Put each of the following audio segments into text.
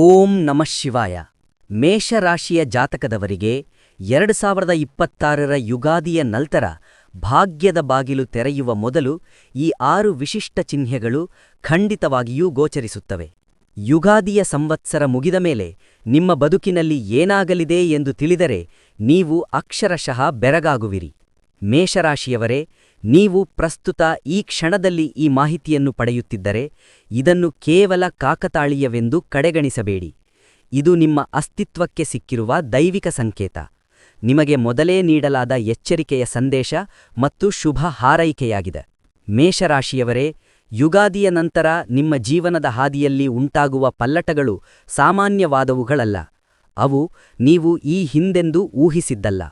ಓಂ ನಮಃ ಶಿವಾಯ. ಮೇಷರಾಶಿಯ ಜಾತಕದವರಿಗೆ 2026ರ ಯುಗಾದಿಯ ನಂತರ ಭಾಗ್ಯದ ಬಾಗಿಲು ತೆರೆಯುವ ಮೊದಲು ಈ 6 ವಿಶಿಷ್ಟ ಚಿಹ್ನೆಗಳು ಖಂಡಿತವಾಗಿಯೂ ಗೋಚರಿಸುತ್ತವೆ. ಯುಗಾದಿಯ ಸಂವತ್ಸರ ಮುಗಿದ ಮೇಲೆ ನಿಮ್ಮ ಬದುಕಿನಲ್ಲಿ ಏನಾಗಲಿದೆ ಎಂದು ತಿಳಿದರೆ ನೀವು ಅಕ್ಷರಶಃ ಬೆರಗಾಗುವಿರಿ. ಮೇಷರಾಶಿಯವರೇ, ನೀವು ಪ್ರಸ್ತುತ ಈ ಕ್ಷಣದಲ್ಲಿ ಈ ಮಾಹಿತಿಯನ್ನು ಪಡೆಯುತ್ತಿದ್ದರೆ ಇದನ್ನು ಕೇವಲ ಕಾಕತಾಳೀಯವೆಂದು ಕಡೆಗಣಿಸಬೇಡಿ. ಇದು ನಿಮ್ಮ ಅಸ್ತಿತ್ವಕ್ಕೆ ಸಿಕ್ಕಿರುವ ದೈವಿಕ ಸಂಕೇತ, ನಿಮಗೆ ಮೊದಲೇ ನೀಡಲಾದ ಎಚ್ಚರಿಕೆಯ ಸಂದೇಶ ಮತ್ತು ಶುಭ ಹಾರೈಕೆಯಾಗಿದೆ. ಮೇಷರಾಶಿಯವರೇ, ಯುಗಾದಿಯ ನಂತರ ನಿಮ್ಮ ಜೀವನದ ಹಾದಿಯಲ್ಲಿ ಉಂಟಾಗುವ ಪಲ್ಲಟಗಳು ಸಾಮಾನ್ಯವಾದವುಗಳಲ್ಲ. ಅವು ನೀವು ಈ ಹಿಂದೆಂದೂ ಊಹಿಸಿದ್ದಲ್ಲ.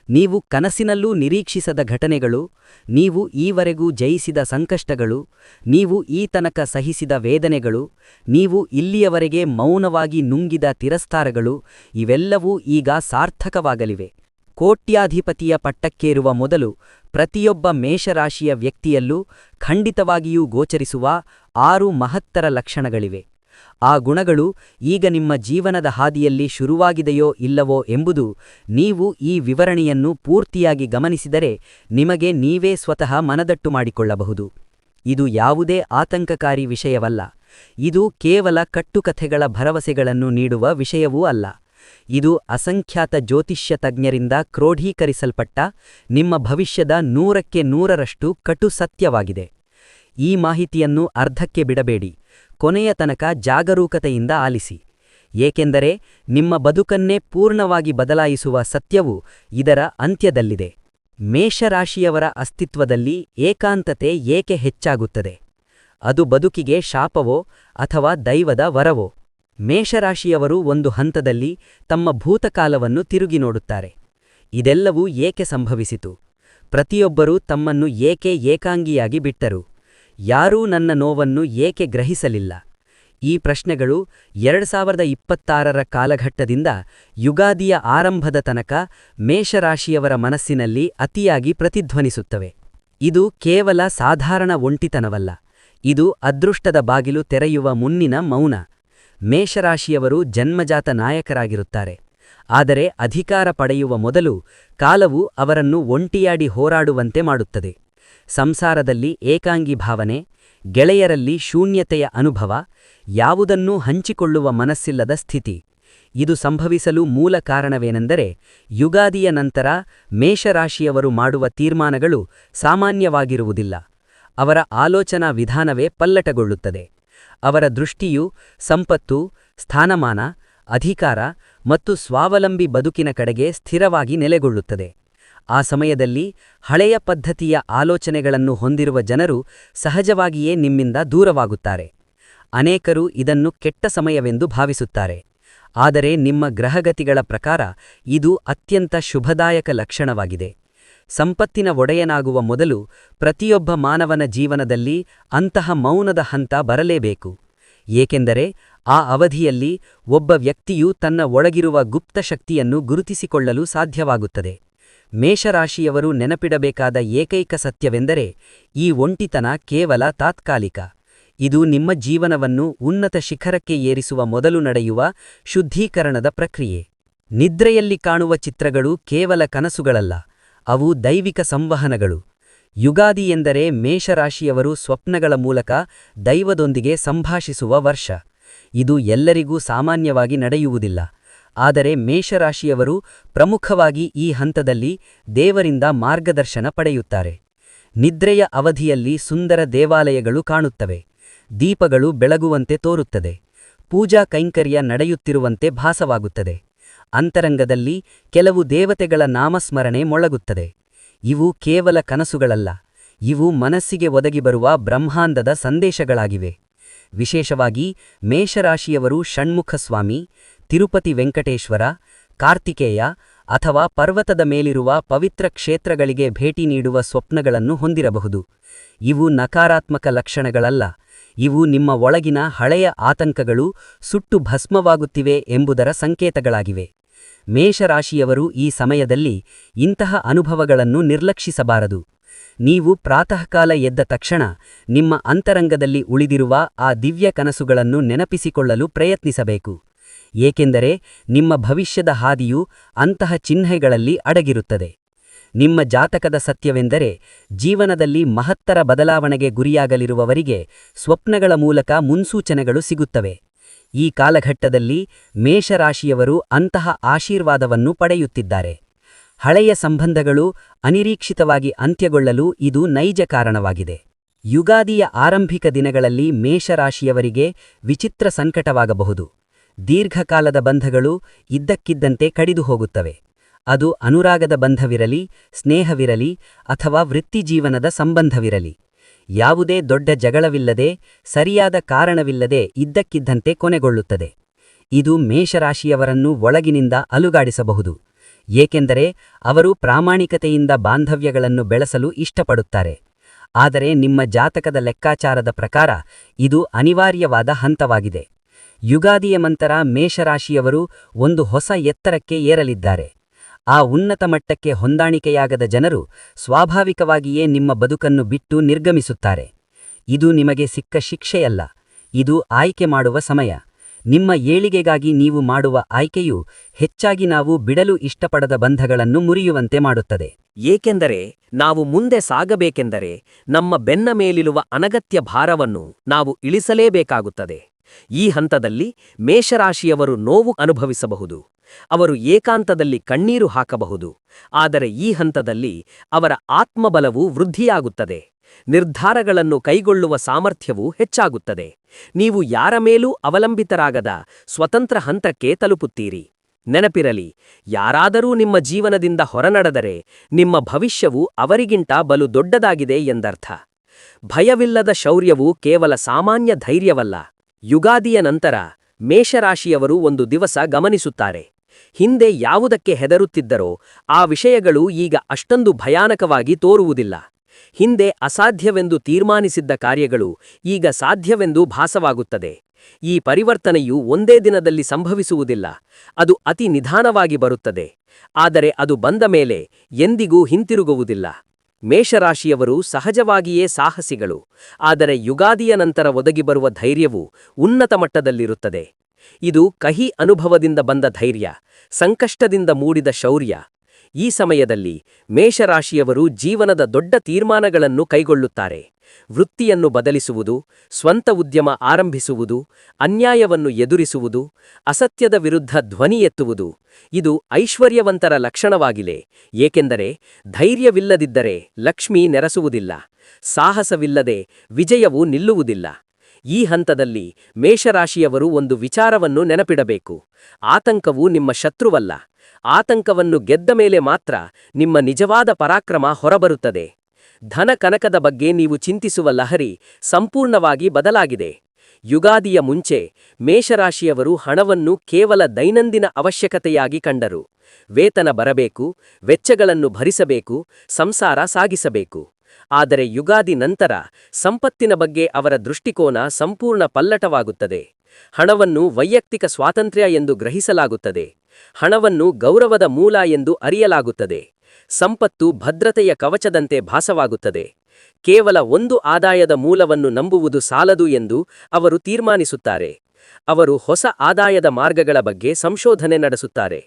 ನೀವು ಕನಸಿನಲ್ಲೂ ನಿರೀಕ್ಷಿಸದ ಘಟನೆಗಳು, ನೀವು ಈವರೆಗೂ ಜಯಿಸಿದ ಸಂಕಷ್ಟಗಳು, ನೀವು ಈ ತನಕ ಸಹಿಸಿದ ವೇದನೆಗಳು, ನೀವು ಇಲ್ಲಿಯವರೆಗೆ ಮೌನವಾಗಿ ನುಂಗಿದ ತಿರಸ್ಕಾರಗಳು ಇವೆಲ್ಲವೂ ಈಗ ಸಾರ್ಥಕವಾಗಲಿವೆ. ಕೋಟ್ಯಾಧಿಪತಿಯ ಪಟ್ಟಕ್ಕೇರುವ ಮೊದಲು ಪ್ರತಿಯೊಬ್ಬ ಮೇಷರಾಶಿಯ ವ್ಯಕ್ತಿಯಲ್ಲೂ ಖಂಡಿತವಾಗಿಯೂ ಗೋಚರಿಸುವ 6 ಮಹತ್ತರ ಲಕ್ಷಣಗಳಿವೆ. ಆ ಗುಣಗಳು ಈಗ ನಿಮ್ಮ ಜೀವನದ ಹಾದಿಯಲ್ಲಿ ಶುರುವಾಗಿದೆಯೋ ಇಲ್ಲವೋ ಎಂಬುದು ನೀವು ಈ ವಿವರಣೆಯನ್ನು ಪೂರ್ತಿಯಾಗಿ ಗಮನಿಸಿದರೆ ನಿಮಗೆ ನೀವೇ ಸ್ವತಃ ಮನದಟ್ಟು ಮಾಡಿಕೊಳ್ಳಬಹುದು. ಇದು ಯಾವುದೇ ಆತಂಕಕಾರಿ ವಿಷಯವಲ್ಲ. ಇದು ಕೇವಲ ಕಟ್ಟುಕಥೆಗಳ ಭರವಸೆಗಳನ್ನು ನೀಡುವ ವಿಷಯವೂ ಅಲ್ಲ. ಇದು ಅಸಂಖ್ಯಾತ ಜ್ಯೋತಿಷ್ಯ ತಜ್ಞರಿಂದ ಕ್ರೋಢೀಕರಿಸಲ್ಪಟ್ಟ ನಿಮ್ಮ ಭವಿಷ್ಯದ 100ಕ್ಕೆ 100ರಷ್ಟು ಕಟು ಸತ್ಯವಾಗಿದೆ. ಈ ಮಾಹಿತಿಯನ್ನು ಅರ್ಧಕ್ಕೆ ಬಿಡಬೇಡಿ, ಕೊನೆಯ ತನಕ ಜಾಗರೂಕತೆಯಿಂದ ಆಲಿಸಿ. ಏಕೆಂದರೆ ನಿಮ್ಮ ಬದುಕನ್ನೇ ಪೂರ್ಣವಾಗಿ ಬದಲಾಯಿಸುವ ಸತ್ಯವು ಇದರ ಅಂತ್ಯದಲ್ಲಿದೆ. ಮೇಷರಾಶಿಯವರ ಅಸ್ತಿತ್ವದಲ್ಲಿ ಏಕಾಂತತೆ ಏಕೆ ಹೆಚ್ಚಾಗುತ್ತದೆ? ಅದು ಬದುಕಿಗೆ ಶಾಪವೋ ಅಥವಾ ದೈವದ ವರವೋ? ಮೇಷರಾಶಿಯವರು ಒಂದು ಹಂತದಲ್ಲಿ ತಮ್ಮ ಭೂತಕಾಲವನ್ನು ತಿರುಗಿ ನೋಡುತ್ತಾರೆ. ಇದೆಲ್ಲವೂ ಏಕೆ ಸಂಭವಿಸಿತು? ಪ್ರತಿಯೊಬ್ಬರೂ ತಮ್ಮನ್ನು ಏಕೆ ಏಕಾಂಗಿಯಾಗಿ ಬಿಟ್ಟರು? ಯಾರೂ ನನ್ನ ನೋವನ್ನು ಏಕೆ ಗ್ರಹಿಸಲಿಲ್ಲ? ಈ ಪ್ರಶ್ನೆಗಳು 2026ರ ಕಾಲಘಟ್ಟದಿಂದ ಯುಗಾದಿಯ ಆರಂಭದ ತನಕ ಮೇಷರಾಶಿಯವರ ಮನಸ್ಸಿನಲ್ಲಿ ಅತಿಯಾಗಿ ಪ್ರತಿಧ್ವನಿಸುತ್ತವೆ. ಇದು ಕೇವಲ ಸಾಧಾರಣ ಒಂಟಿತನವಲ್ಲ, ಇದು ಅದೃಷ್ಟದ ಬಾಗಿಲು ತೆರೆಯುವ ಮುನ್ನಿನ ಮೌನ. ಮೇಷರಾಶಿಯವರು ಜನ್ಮಜಾತ ನಾಯಕರಾಗಿರುತ್ತಾರೆ, ಆದರೆ ಅಧಿಕಾರ ಪಡೆಯುವ ಮೊದಲು ಕಾಲವು ಅವರನ್ನು ಒಂಟಿಯಾಡಿ ಹೋರಾಡುವಂತೆ ಮಾಡುತ್ತದೆ. ಸಂಸಾರದಲ್ಲಿ ಏಕಾಂಗಿ ಭಾವನೆ, ಗೆಳೆಯರಲ್ಲಿ ಶೂನ್ಯತೆಯ ಅನುಭವ, ಯಾವುದನ್ನೂ ಹಂಚಿಕೊಳ್ಳುವ ಮನಸ್ಸಿಲ್ಲದ ಸ್ಥಿತಿ. ಇದು ಸಂಭವಿಸಲು ಮೂಲ ಕಾರಣವೇನೆಂದರೆ ಯುಗಾದಿಯ ನಂತರ ಮೇಷರಾಶಿಯವರು ಮಾಡುವ ತೀರ್ಮಾನಗಳು ಸಾಮಾನ್ಯವಾಗಿರುವುದಿಲ್ಲ. ಅವರ ಆಲೋಚನಾ ವಿಧಾನವೇ ಪಲ್ಲಟಗೊಳ್ಳುತ್ತದೆ. ಅವರ ದೃಷ್ಟಿಯು ಸಂಪತ್ತು, ಸ್ಥಾನಮಾನ, ಅಧಿಕಾರ ಮತ್ತು ಸ್ವಾವಲಂಬಿ ಬದುಕಿನ ಕಡೆಗೆ ಸ್ಥಿರವಾಗಿ ನೆಲೆಗೊಳ್ಳುತ್ತದೆ. ಆ ಸಮಯದಲ್ಲಿ ಹಳೆಯ ಪದ್ಧತಿಯ ಆಲೋಚನೆಗಳನ್ನು ಹೊಂದಿರುವ ಜನರು ಸಹಜವಾಗಿಯೇ ನಿಮ್ಮಿಂದ ದೂರವಾಗುತ್ತಾರೆ. ಅನೇಕರು ಇದನ್ನು ಕೆಟ್ಟ ಸಮಯವೆಂದು ಭಾವಿಸುತ್ತಾರೆ, ಆದರೆ ನಿಮ್ಮ ಗ್ರಹಗತಿಗಳ ಪ್ರಕಾರ ಇದು ಅತ್ಯಂತ ಶುಭದಾಯಕ ಲಕ್ಷಣವಾಗಿದೆ. ಸಂಪತ್ತಿನ ಒಡೆಯನಾಗುವ ಮೊದಲು ಪ್ರತಿಯೊಬ್ಬ ಮಾನವನ ಜೀವನದಲ್ಲಿ ಅಂತಹ ಮೌನದ ಹಂತ ಬರಲೇಬೇಕು. ಏಕೆಂದರೆ ಆ ಅವಧಿಯಲ್ಲಿ ಒಬ್ಬ ವ್ಯಕ್ತಿಯು ತನ್ನ ಒಳಗಿರುವ ಗುಪ್ತ ಶಕ್ತಿಯನ್ನು ಗುರುತಿಸಿಕೊಳ್ಳಲು ಸಾಧ್ಯವಾಗುತ್ತದೆ. ಮೇಷರಾಶಿಯವರು ನೆನಪಿಡಬೇಕಾದ ಏಕೈಕ ಸತ್ಯವೆಂದರೆ ಈ ಒಂಟಿತನ ಕೇವಲ ತಾತ್ಕಾಲಿಕ. ಇದು ನಿಮ್ಮ ಜೀವನವನ್ನು ಉನ್ನತ ಶಿಖರಕ್ಕೆ ಏರಿಸುವ ಮೊದಲು ನಡೆಯುವ ಶುದ್ಧೀಕರಣದ ಪ್ರಕ್ರಿಯೆ. ನಿದ್ರೆಯಲ್ಲಿ ಕಾಣುವ ಚಿತ್ರಗಳು ಕೇವಲ ಕನಸುಗಳಲ್ಲ, ಅವು ದೈವಿಕ ಸಂವಹನಗಳು. ಯುಗಾದಿ ಎಂದರೆ ಮೇಷರಾಶಿಯವರು ಸ್ವಪ್ನಗಳ ಮೂಲಕ ದೈವದೊಂದಿಗೆ ಸಂಭಾಷಿಸುವ ವರ್ಷ. ಇದು ಎಲ್ಲರಿಗೂ ಸಾಮಾನ್ಯವಾಗಿ ನಡೆಯುವುದಿಲ್ಲ, ಆದರೆ ಮೇಷರಾಶಿಯವರು ಪ್ರಮುಖವಾಗಿ ಈ ಹಂತದಲ್ಲಿ ದೇವರಿಂದ ಮಾರ್ಗದರ್ಶನ ಪಡೆಯುತ್ತಾರೆ. ನಿದ್ರೆಯ ಅವಧಿಯಲ್ಲಿ ಸುಂದರ ದೇವಾಲಯಗಳು ಕಾಣುತ್ತವೆ, ದೀಪಗಳು ಬೆಳಗುವಂತೆ ತೋರುತ್ತದೆ, ಪೂಜಾ ಕೈಂಕರ್ಯ ನಡೆಯುತ್ತಿರುವಂತೆ ಭಾಸವಾಗುತ್ತದೆ. ಅಂತರಂಗದಲ್ಲಿ ಕೆಲವು ದೇವತೆಗಳ ನಾಮಸ್ಮರಣೆ ಮೊಳಗುತ್ತದೆ. ಇವು ಕೇವಲ ಕನಸುಗಳಲ್ಲ, ಇವು ಮನಸ್ಸಿಗೆ ಒದಗಿ ಬರುವ ಬ್ರಹ್ಮಾಂಡದ ಸಂದೇಶಗಳಾಗಿವೆ. ವಿಶೇಷವಾಗಿ ಮೇಷರಾಶಿಯವರು ಷಣ್ಮುಖಸ್ವಾಮಿ, ತಿರುಪತಿ ವೆಂಕಟೇಶ್ವರ, ಕಾರ್ತಿಕೇಯ ಅಥವಾ ಪರ್ವತದ ಮೇಲಿರುವ ಪವಿತ್ರ ಕ್ಷೇತ್ರಗಳಿಗೆ ಭೇಟಿ ನೀಡುವ ಸ್ವಪ್ನಗಳನ್ನು ಹೊಂದಿರಬಹುದು. ಇವು ನಕಾರಾತ್ಮಕ ಲಕ್ಷಣಗಳಲ್ಲ, ಇವು ನಿಮ್ಮ ಒಳಗಿನ ಹಳೆಯ ಆತಂಕಗಳು ಸುಟ್ಟು ಭಸ್ಮವಾಗುತ್ತಿವೆ ಎಂಬುದರ ಸಂಕೇತಗಳಾಗಿವೆ. ಮೇಷರಾಶಿಯವರು ಈ ಸಮಯದಲ್ಲಿ ಇಂತಹ ಅನುಭವಗಳನ್ನು ನಿರ್ಲಕ್ಷಿಸಬಾರದು. ನೀವು ಪ್ರಾತಃಕಾಲ ಎದ್ದ ತಕ್ಷಣ ನಿಮ್ಮ ಅಂತರಂಗದಲ್ಲಿ ಉಳಿದಿರುವ ಆ ದಿವ್ಯ ಕನಸುಗಳನ್ನು ನೆನಪಿಸಿಕೊಳ್ಳಲು ಪ್ರಯತ್ನಿಸಬೇಕು. ಏಕೆಂದರೆ ನಿಮ್ಮ ಭವಿಷ್ಯದ ಹಾದಿಯು ಅಂತಹ ಚಿಹ್ನೆಗಳಲ್ಲಿ ಅಡಗಿರುತ್ತದೆ. ನಿಮ್ಮ ಜಾತಕದ ಸತ್ಯವೆಂದರೆ ಜೀವನದಲ್ಲಿ ಮಹತ್ತರ ಬದಲಾವಣೆಗೆ ಗುರಿಯಾಗಲಿರುವವರಿಗೆ ಸ್ವಪ್ನಗಳ ಮೂಲಕ ಮುನ್ಸೂಚನೆಗಳು ಸಿಗುತ್ತವೆ. ಈ ಕಾಲಘಟ್ಟದಲ್ಲಿ ಮೇಷರಾಶಿಯವರು ಅಂತಹ ಆಶೀರ್ವಾದವನ್ನು ಪಡೆಯುತ್ತಿದ್ದಾರೆ. ಹಳೆಯ ಸಂಬಂಧಗಳು ಅನಿರೀಕ್ಷಿತವಾಗಿ ಅಂತ್ಯಗೊಳ್ಳಲು ಇದು ನೈಜ ಕಾರಣವಾಗಿದೆ. ಯುಗಾದಿಯ ಆರಂಭಿಕ ದಿನಗಳಲ್ಲಿ ಮೇಷರಾಶಿಯವರಿಗೆ ವಿಚಿತ್ರ ಸಂಕಟವಾಗಬಹುದು. ದೀರ್ಘಕಾಲದ ಬಂಧಗಳು ಇದ್ದಕ್ಕಿದ್ದಂತೆ ಕಡಿದು ಹೋಗುತ್ತವೆ. ಅದು ಅನುರಾಗದ ಬಂಧವಿರಲಿ, ಸ್ನೇಹವಿರಲಿ ಅಥವಾ ವೃತ್ತಿಜೀವನದ ಸಂಬಂಧವಿರಲಿ. ಯಾವುದೇ ದೊಡ್ಡ ಜಗಳವಿಲ್ಲದೆ, ಸರಿಯಾದ ಕಾರಣವಿಲ್ಲದೆ ಇದ್ದಕ್ಕಿದ್ದಂತೆ ಕೊನೆಗೊಳ್ಳುತ್ತದೆ. ಇದು ಮೇಷರಾಶಿಯವರನ್ನು ಒಳಗಿನಿಂದ ಅಲುಗಾಡಿಸಬಹುದು, ಏಕೆಂದರೆ ಅವರು ಪ್ರಾಮಾಣಿಕತೆಯಿಂದ ಬಾಂಧವ್ಯಗಳನ್ನು ಬೆಳೆಸಲು ಇಷ್ಟಪಡುತ್ತಾರೆ. ಆದರೆ ನಿಮ್ಮ ಜಾತಕದ ಲೆಕ್ಕಾಚಾರದ ಪ್ರಕಾರ ಇದು ಅನಿವಾರ್ಯವಾದ ಹಂತವಾಗಿದೆ. ಯುಗಾದಿಯ ನಂತರ ಮೇಷರಾಶಿಯವರು ಒಂದು ಹೊಸ ಎತ್ತರಕ್ಕೆ ಏರಲಿದ್ದಾರೆ. ಆ ಉನ್ನತ ಮಟ್ಟಕ್ಕೆ ಹೊಂದಾಣಿಕೆಯಾಗದ ಜನರು ಸ್ವಾಭಾವಿಕವಾಗಿಯೇ ನಿಮ್ಮ ಬದುಕನ್ನು ಬಿಟ್ಟು ನಿರ್ಗಮಿಸುತ್ತಾರೆ. ಇದು ನಿಮಗೆ ಸಿಕ್ಕ ಶಿಕ್ಷೆಯಲ್ಲ, ಇದು ಆಯ್ಕೆ ಮಾಡುವ ಸಮಯ. ನಿಮ್ಮ ಏಳಿಗೆಗಾಗಿ ನೀವು ಮಾಡುವ ಆಯ್ಕೆಯು ಹೆಚ್ಚಾಗಿ ನಾವು ಬಿಡಲು ಇಷ್ಟಪಡದ ಬಂಧಗಳನ್ನು ಮುರಿಯುವಂತೆ ಮಾಡುತ್ತದೆ. ಏಕೆಂದರೆ ನಾವು ಮುಂದೆ ಸಾಗಬೇಕೆಂದರೆ ನಮ್ಮ ಬೆನ್ನ ಮೇಲಿರುವ ಅನಗತ್ಯ ಭಾರವನ್ನು ನಾವು ಇಳಿಸಲೇಬೇಕಾಗುತ್ತದೆ. ಈ ಹಂತದಲ್ಲಿ ಮೇಷರಾಶಿಯವರು ನೋವು ಅನುಭವಿಸಬಹುದು, ಅವರು ಏಕಾಂತದಲ್ಲಿ ಕಣ್ಣೀರು ಹಾಕಬಹುದು. ಆದರೆ ಈ ಹಂತದಲ್ಲಿ ಅವರ ಆತ್ಮಬಲವು ವೃದ್ಧಿಯಾಗುತ್ತದೆ, ನಿರ್ಧಾರಗಳನ್ನು ಕೈಗೊಳ್ಳುವ ಸಾಮರ್ಥ್ಯವೂ ಹೆಚ್ಚಾಗುತ್ತದೆ. ನೀವು ಯಾರ ಮೇಲೂ ಅವಲಂಬಿತರಾಗದ ಸ್ವತಂತ್ರ ಹಂತಕ್ಕೆ ತಲುಪುತ್ತೀರಿ. ನೆನಪಿರಲಿ, ಯಾರಾದರೂ ನಿಮ್ಮ ಜೀವನದಿಂದ ಹೊರನಡೆದರೆ ನಿಮ್ಮ ಭವಿಷ್ಯವು ಅವರಿಗಿಂತ ಬಲು ದೊಡ್ಡದಾಗಿದೆ ಎಂದರ್ಥ. ಭಯವಿಲ್ಲದ ಶೌರ್ಯವು ಕೇವಲ ಸಾಮಾನ್ಯ ಧೈರ್ಯವಲ್ಲ. ಯುಗಾದಿಯ ನಂತರ ಮೇಷರಾಶಿಯವರು ಒಂದು ದಿವಸ ಗಮನಿಸುತ್ತಾರೆ. ಹಿಂದೆ ಯಾವುದಕ್ಕೆ ಹೆದರುತ್ತಿದ್ದರೋ ಆ ವಿಷಯಗಳು ಈಗ ಅಷ್ಟೊಂದು ಭಯಾನಕವಾಗಿ ತೋರುವುದಿಲ್ಲ. ಹಿಂದೆ ಅಸಾಧ್ಯವೆಂದು ತೀರ್ಮಾನಿಸಿದ್ದ ಕಾರ್ಯಗಳು ಈಗ ಸಾಧ್ಯವೆಂದು ಭಾಸವಾಗುತ್ತದೆ. ಈ ಪರಿವರ್ತನೆಯು ಒಂದೇ ದಿನದಲ್ಲಿ ಸಂಭವಿಸುವುದಿಲ್ಲ, ಅದು ಅತಿ ನಿಧಾನವಾಗಿ ಬರುತ್ತದೆ. ಆದರೆ ಅದು ಬಂದ ಮೇಲೆ ಎಂದಿಗೂ ಹಿಂತಿರುಗುವುದಿಲ್ಲ. ಮೇಷರಾಶಿಯವರು ಸಹಜವಾಗಿಯೇ ಸಾಹಸಿಗಳು, ಆದರೆ ಯುಗಾದಿಯ ನಂತರ ಒದಗಿಬರುವ ಧೈರ್ಯವು ಉನ್ನತ ಮಟ್ಟದಲ್ಲಿರುತ್ತದೆ. ಇದು ಕಹಿ ಅನುಭವದಿಂದ ಬಂದ ಧೈರ್ಯ, ಸಂಕಷ್ಟದಿಂದ ಮೂಡಿದ ಶೌರ್ಯ. ಈ ಸಮಯದಲ್ಲಿ ಮೇಷರಾಶಿಯವರು ಜೀವನದ ದೊಡ್ಡ ತೀರ್ಮಾನಗಳನ್ನು ಕೈಗೊಳ್ಳುತ್ತಾರೆ. ವೃತ್ತಿಯನ್ನು ಬದಲಿಸುವುದು, ಸ್ವಂತ ಉದ್ಯಮ ಆರಂಭಿಸುವುದು, ಅನ್ಯಾಯವನ್ನು ಎದುರಿಸುವುದು, ಅಸತ್ಯದ ವಿರುದ್ಧ ಧ್ವನಿ ಎತ್ತುವುದು. ಇದು ಐಶ್ವರ್ಯವಂತರ ಲಕ್ಷಣವಾಗಿದೆ, ಏಕೆಂದರೆ ಧೈರ್ಯವಿಲ್ಲದಿದ್ದರೆ ಲಕ್ಷ್ಮಿ ನೆರಸುವುದಿಲ್ಲ, ಸಾಹಸವಿಲ್ಲದೆ ವಿಜಯವು ನಿಲ್ಲುವುದಿಲ್ಲ. ಈ ಹಂತದಲ್ಲಿ ಮೇಷರಾಶಿಯವರು ಒಂದು ವಿಚಾರವನ್ನು ನೆನಪಿಡಬೇಕು: ಆತಂಕವು ನಿಮ್ಮ ಶತ್ರುವಲ್ಲ. ಆತಂಕವನ್ನು ಗೆದ್ದ ಮೇಲೆ ಮಾತ್ರ ನಿಮ್ಮ ನಿಜವಾದ ಪರಾಕ್ರಮ ಹೊರಬರುತ್ತದೆ. ಧನ ಕನಕದ ಬಗ್ಗೆ ನೀವು ಚಿಂತಿಸುವ ಲಹರಿ ಸಂಪೂರ್ಣವಾಗಿ ಬದಲಾಗಿದೆ. ಯುಗಾದಿಯ ಮುಂಚೆ ಮೇಷರಾಶಿಯವರು ಹಣವನ್ನು ಕೇವಲ ದೈನಂದಿನ ಅವಶ್ಯಕತೆಯಾಗಿ ಕಂಡರು. ವೇತನ ಬರಬೇಕು, ವೆಚ್ಚಗಳನ್ನು ಭರಿಸಬೇಕು, ಸಂಸಾರ ಸಾಗಿಸಬೇಕು. ಆದರೆ ಯುಗಾದಿ ನಂತರ ಸಂಪತ್ತಿನ ಬಗ್ಗೆ ಅವರ ದೃಷ್ಟಿಕೋನ ಸಂಪೂರ್ಣ ಪಲ್ಲಟವಾಗುತ್ತದೆ. ಹಣವನ್ನು ವೈಯಕ್ತಿಕ ಸ್ವಾತಂತ್ರ್ಯ ಎಂದು ಗ್ರಹಿಸಲಾಗುತ್ತದೆ. ಹಣವನ್ನು ಗೌರವದ ಮೂಲ ಎಂದು ಅರಿಯಲಾಗುತ್ತದೆ. ಸಂಪತ್ತು ಭದ್ರತೆಯ ಕವಚದಂತೆ ಭಾಸವಾಗುತ್ತದೆ. ಕೇವಲ ಒಂದು ಆದಾಯದ ಮೂಲವನ್ನು ನಂಬುವುದು ಸಾಲದು ಎಂದು ಅವರು ತೀರ್ಮಾನಿಸುತ್ತಾರೆ. ಅವರು ಹೊಸ ಆದಾಯದ ಮಾರ್ಗಗಳ ಬಗ್ಗೆ ಸಂಶೋಧನೆ ನಡೆಸುತ್ತಾರೆ.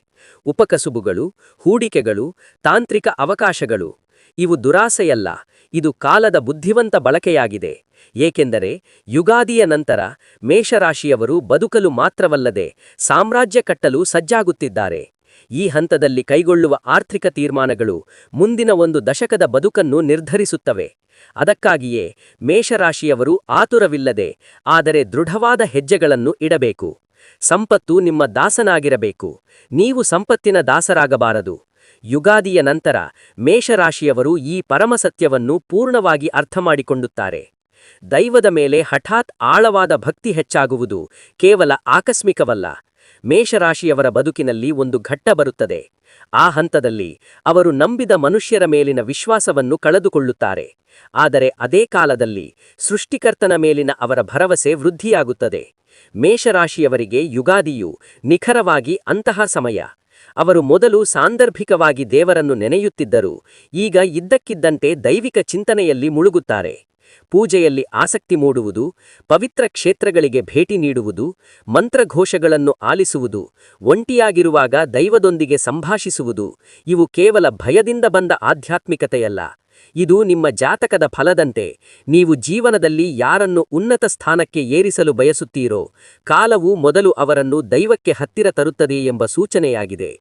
ಉಪಕಸುಬುಗಳು, ಹೂಡಿಕೆಗಳು, ತಾಂತ್ರಿಕ ಅವಕಾಶಗಳು. ಇವು ದುರಾಸೆಯಲ್ಲ, ಇದು ಕಾಲದ ಬುದ್ಧಿವಂತ ಬಳಕೆಯಾಗಿದೆ. ಏಕೆಂದರೆ ಯುಗಾದಿಯ ನಂತರ ಮೇಷರಾಶಿಯವರು ಬದುಕಲು ಮಾತ್ರವಲ್ಲದೆ ಸಾಮ್ರಾಜ್ಯ ಕಟ್ಟಲು ಸಜ್ಜಾಗುತ್ತಿದ್ದಾರೆ. ಈ ಹಂತದಲ್ಲಿ ಕೈಗೊಳ್ಳುವ ಆರ್ಥಿಕ ತೀರ್ಮಾನಗಳು ಮುಂದಿನ ಒಂದು ದಶಕದ ಬದುಕನ್ನು ನಿರ್ಧರಿಸುತ್ತವೆ. ಅದಕ್ಕಾಗಿಯೇ ಮೇಷರಾಶಿಯವರು ಆತುರವಿಲ್ಲದೆ ಆದರೆ ದೃಢವಾದ ಹೆಜ್ಜೆಗಳನ್ನು ಇಡಬೇಕು. ಸಂಪತ್ತು ನಿಮ್ಮ ದಾಸನಾಗಿರಬೇಕು, ನೀವು ಸಂಪತ್ತಿನ ದಾಸರಾಗಬಾರದು. ಯುಗಾದಿಯ ನಂತರ ಮೇಷರಾಶಿಯವರು ಈ ಪರಮಸತ್ಯವನ್ನು ಪೂರ್ಣವಾಗಿ ಅರ್ಥಮಾಡಿಕೊಳ್ಳುತ್ತಾರೆ. ದೈವದ ಮೇಲೆ ಹಠಾತ್ ಆಳವಾದ ಭಕ್ತಿ ಹೆಚ್ಚಾಗುವುದು ಕೇವಲ ಆಕಸ್ಮಿಕವಲ್ಲ. ಮೇಷರಾಶಿಯವರ ಬದುಕಿನಲ್ಲಿ ಒಂದು ಘಟ್ಟ ಬರುತ್ತದೆ. ಆ ಹಂತದಲ್ಲಿ ಅವರು ನಂಬಿದ ಮನುಷ್ಯರ ಮೇಲಿನ ವಿಶ್ವಾಸವನ್ನು ಕಳೆದುಕೊಳ್ಳುತ್ತಾರೆ. ಆದರೆ ಅದೇ ಕಾಲದಲ್ಲಿ ಸೃಷ್ಟಿಕರ್ತನ ಮೇಲಿನ ಅವರ ಭರವಸೆ ವೃದ್ಧಿಯಾಗುತ್ತದೆ. ಮೇಷರಾಶಿಯವರಿಗೆ ಯುಗಾದಿಯು ನಿಖರವಾಗಿ ಅಂತಹ ಸಮಯ. ಅವರು ಮೊದಲು ಸಾಂದರ್ಭಿಕವಾಗಿ ದೇವರನ್ನು ನೆನೆಯುತ್ತಿದ್ದರು, ಈಗ ಇದ್ದಕ್ಕಿದ್ದಂತೆ ದೈವಿಕ ಚಿಂತನೆಯಲ್ಲಿ ಮುಳುಗುತ್ತಾರೆ. ಪೂಜೆಯಲ್ಲಿ ಆಸಕ್ತಿ ಮೂಡುವುದು, ಪವಿತ್ರ ಕ್ಷೇತ್ರಗಳಿಗೆ ಭೇಟಿ ನೀಡುವುದು, ಮಂತ್ರಘೋಷಗಳನ್ನು ಆಲಿಸುವುದು, ಒಂಟಿಯಾಗಿರುವಾಗ ದೈವದೊಂದಿಗೆ ಸಂಭಾಷಿಸುವುದು ಇವು ಕೇವಲ ಭಯದಿಂದ ಬಂದ ಆಧ್ಯಾತ್ಮಿಕತೆಯಲ್ಲ. ಇದು ನಿಮ್ಮ ಜಾತಕದ ಫಲದಂತೆ ನೀವು ಜೀವನದಲ್ಲಿ ಯಾರನ್ನು ಉನ್ನತ ಸ್ಥಾನಕ್ಕೆ ಏರಿಸಲು ಬಯಸುತ್ತೀರೋ ಕಾಲವು ಮೊದಲು ಅವರನ್ನು ದೈವಕ್ಕೆ ಹತ್ತಿರ ತರುತ್ತದೆ ಎಂಬ ಸೂಚನೆಯಾಗಿದೆ.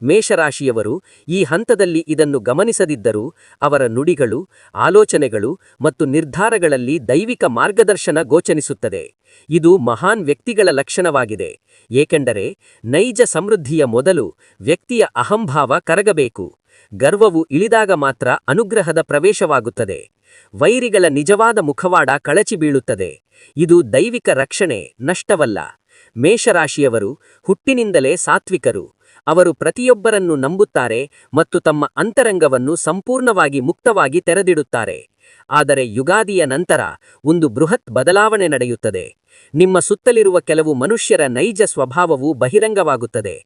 ಮೇಷರಾಶಿಯವರು ಈ ಹಂತದಲ್ಲಿ ಇದನ್ನು ಗಮನಿಸದಿದ್ದರೂ ಅವರ ನುಡಿಗಳು, ಆಲೋಚನೆಗಳು ಮತ್ತು ನಿರ್ಧಾರಗಳಲ್ಲಿ ದೈವಿಕ ಮಾರ್ಗದರ್ಶನ ಗೋಚರಿಸುತ್ತದೆ. ಇದು ಮಹಾನ್ ವ್ಯಕ್ತಿಗಳ ಲಕ್ಷಣವಾಗಿದೆ, ಏಕೆಂದರೆ ನೈಜ ಸಮೃದ್ಧಿಯ ಮೊದಲು ವ್ಯಕ್ತಿಯ ಅಹಂಭಾವ ಕರಗಬೇಕು. ಗರ್ವವು ಇಳಿದಾಗ ಮಾತ್ರ ಅನುಗ್ರಹದ ಪ್ರವೇಶವಾಗುತ್ತದೆ. ವೈರಿಗಳ ನಿಜವಾದ ಮುಖವಾಡ ಕಳಚಿ ಬೀಳುತ್ತದೆ. ಇದು ದೈವಿಕ ರಕ್ಷಣೆ, ನಷ್ಟವಲ್ಲ. ಮೇಷರಾಶಿಯವರು ಹುಟ್ಟಿನಿಂದಲೇ ಸಾತ್ವಿಕರು. ಅವರು ಪ್ರತಿಯೊಬ್ಬರನ್ನು ನಂಬುತ್ತಾರೆ ಮತ್ತು ತಮ್ಮ ಅಂತರಂಗವನ್ನು ಸಂಪೂರ್ಣವಾಗಿ ಮುಕ್ತವಾಗಿ ತೆರೆದಿಡುತ್ತಾರೆ. ಆದರೆ ಯುಗಾದಿಯ ನಂತರ ಒಂದು ಬೃಹತ್ ಬದಲಾವಣೆ ನಡೆಯುತ್ತದೆ. ನಿಮ್ಮ ಸುತ್ತಲಿರುವ ಕೆಲವು ಮನುಷ್ಯರ ನೈಜ ಸ್ವಭಾವವು ಬಹಿರಂಗವಾಗುತ್ತದೆ.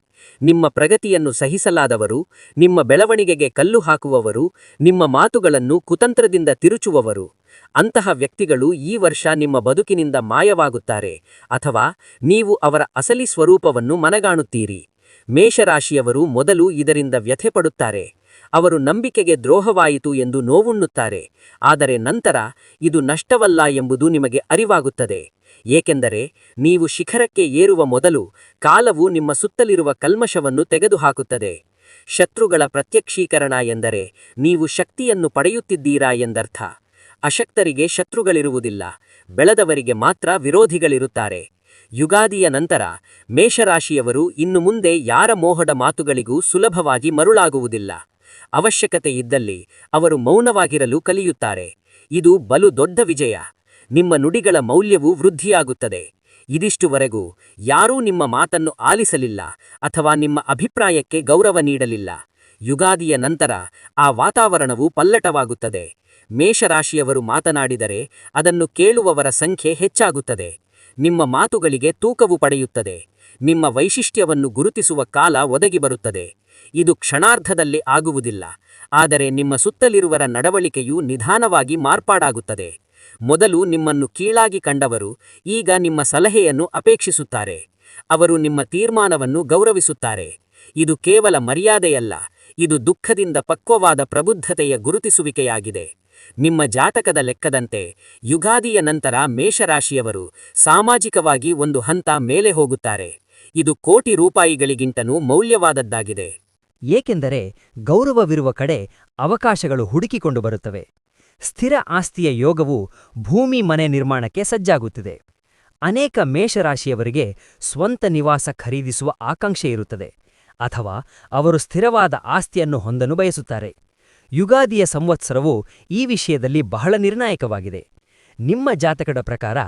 ನಿಮ್ಮ ಪ್ರಗತಿಯನ್ನು ಸಹಿಸಲಾದವರು, ನಿಮ್ಮ ಬೆಳವಣಿಗೆಗೆ ಕಲ್ಲು ಹಾಕುವವರು, ನಿಮ್ಮ ಮಾತುಗಳನ್ನು ಕುತಂತ್ರದಿಂದ ತಿರುಚುವವರು. ಅಂತಹ ವ್ಯಕ್ತಿಗಳು ಈ ವರ್ಷ ನಿಮ್ಮ ಬದುಕಿನಿಂದ ಮಾಯವಾಗುತ್ತಾರೆ ಅಥವಾ ನೀವು ಅವರ ಅಸಲಿ ಸ್ವರೂಪವನ್ನು ಮನಗಾಣುತ್ತೀರಿ. ಮೇಷರಾಶಿಯವರು ಮೊದಲು ಇದರಿಂದ ವ್ಯಥೆಪಡುತ್ತಾರೆ. ಅವರು ನಂಬಿಕೆಗೆ ದ್ರೋಹವಾಯಿತು ಎಂದು ನೋವುಣ್ಣುತ್ತಾರೆ. ಆದರೆ ನಂತರ ಇದು ನಷ್ಟವಲ್ಲ ಎಂಬುದು ನಿಮಗೆ ಅರಿವಾಗುತ್ತದೆ, ಏಕೆಂದರೆ ನೀವು ಶಿಖರಕ್ಕೆ ಏರುವ ಮೊದಲು ಕಾಲವು ನಿಮ್ಮ ಸುತ್ತಲಿರುವ ಕಲ್ಮಶವನ್ನು ತೆಗೆದುಹಾಕುತ್ತದೆ. ಶತ್ರುಗಳ ಪ್ರತ್ಯಕ್ಷೀಕರಣ ಎಂದರೆ ನೀವು ಶಕ್ತಿಯನ್ನು ಪಡೆಯುತ್ತಿದ್ದೀರಾ ಎಂದರ್ಥ. ಅಶಕ್ತರಿಗೆ ಶತ್ರುಗಳಿರುವುದಿಲ್ಲ, ಬೆಳೆದವರಿಗೆ ಮಾತ್ರ ವಿರೋಧಿಗಳಿರುತ್ತಾರೆ. ಯುಗಾದಿಯ ನಂತರ ಮೇಷರಾಶಿಯವರು ಇನ್ನು ಮುಂದೆ ಯಾರ ಮೋಹದ ಮಾತುಗಳಿಗೂ ಸುಲಭವಾಗಿ ಮರುಳಾಗುವುದಿಲ್ಲ. ಅವಶ್ಯಕತೆ ಇದ್ದಲ್ಲಿ ಅವರು ಮೌನವಾಗಿರಲು ಕಲಿಯುತ್ತಾರೆ. ಇದು ಬಲು ದೊಡ್ಡ ವಿಜಯ. ನಿಮ್ಮ ನುಡಿಗಳ ಮೌಲ್ಯವು ವೃದ್ಧಿಯಾಗುತ್ತದೆ. ಇದಿಷ್ಟುವರೆಗೂ ಯಾರೂ ನಿಮ್ಮ ಮಾತನ್ನು ಆಲಿಸಲಿಲ್ಲ ಅಥವಾ ನಿಮ್ಮ ಅಭಿಪ್ರಾಯಕ್ಕೆ ಗೌರವ ನೀಡಲಿಲ್ಲ. ಯುಗಾದಿಯ ನಂತರ ಆ ವಾತಾವರಣವು ಪಲ್ಲಟವಾಗುತ್ತದೆ. ಮೇಷರಾಶಿಯವರು ಮಾತನಾಡಿದರೆ ಅದನ್ನು ಕೇಳುವವರ ಸಂಖ್ಯೆ ಹೆಚ್ಚಾಗುತ್ತದೆ. ನಿಮ್ಮ ಮಾತುಗಳಿಗೆ ತೂಕವು ಪಡೆಯುತ್ತದೆ. ನಿಮ್ಮ ವೈಶಿಷ್ಟ್ಯವನ್ನು ಗುರುತಿಸುವ ಕಾಲ ಒದಗಿ ಬರುತ್ತದೆ. ಇದು ಕ್ಷಣಾರ್ಧದಲ್ಲಿ ಆಗುವುದಿಲ್ಲ, ಆದರೆ ನಿಮ್ಮ ಸುತ್ತಲಿರುವರ ನಡವಳಿಕೆಯು ನಿಧಾನವಾಗಿ ಮಾರ್ಪಾಡಾಗುತ್ತದೆ. ಮೊದಲು ನಿಮ್ಮನ್ನು ಕೀಳಾಗಿ ಕಂಡವರು ಈಗ ನಿಮ್ಮ ಸಲಹೆಯನ್ನು ಅಪೇಕ್ಷಿಸುತ್ತಾರೆ. ಅವರು ನಿಮ್ಮ ತೀರ್ಮಾನವನ್ನು ಗೌರವಿಸುತ್ತಾರೆ. ಇದು ಕೇವಲ ಮರ್ಯಾದೆಯಲ್ಲ, ಇದು ದುಃಖದಿಂದ ಪಕ್ವವಾದ ಪ್ರಬುದ್ಧತೆಯ ಗುರುತಿಸುವಿಕೆಯಾಗಿದೆ. ನಿಮ್ಮ ಜಾತಕದ ಲೆಕ್ಕದಂತೆ ಯುಗಾದಿಯ ನಂತರ ಮೇಷರಾಶಿಯವರು ಸಾಮಾಜಿಕವಾಗಿ ಒಂದು ಹಂತ ಮೇಲೆ ಹೋಗುತ್ತಾರೆ. ಇದು ಕೋಟಿ ರೂಪಾಯಿಗಳಿಗಿಂತನೂ ಮೌಲ್ಯವಾದದ್ದಾಗಿದೆ. ಏಕೆಂದರೆ ಗೌರವವಿರುವ ಕಡೆ ಅವಕಾಶಗಳು ಹುಡುಕಿಕೊಂಡು ಬರುತ್ತವೆ. ಸ್ಥಿರ ಆಸ್ತಿಯ ಯೋಗವು ಭೂಮಿ ಮನೆ ನಿರ್ಮಾಣಕ್ಕೆ ಸಜ್ಜಾಗುತ್ತಿದೆ. ಅನೇಕ ಮೇಷರಾಶಿಯವರಿಗೆ ಸ್ವಂತ ನಿವಾಸ ಖರೀದಿಸುವ ಆಕಾಂಕ್ಷೆ ಇರುತ್ತದೆ, ಅಥವಾ ಅವರು ಸ್ಥಿರವಾದ ಆಸ್ತಿಯನ್ನು ಹೊಂದಲು ಬಯಸುತ್ತಾರೆ. ಯುಗಾದಿಯ ಸಂವತ್ಸರವು ಈ ವಿಷಯದಲ್ಲಿ ಬಹಳ ನಿರ್ಣಾಯಕವಾಗಿದೆ. ನಿಮ್ಮ ಜಾತಕದ ಪ್ರಕಾರ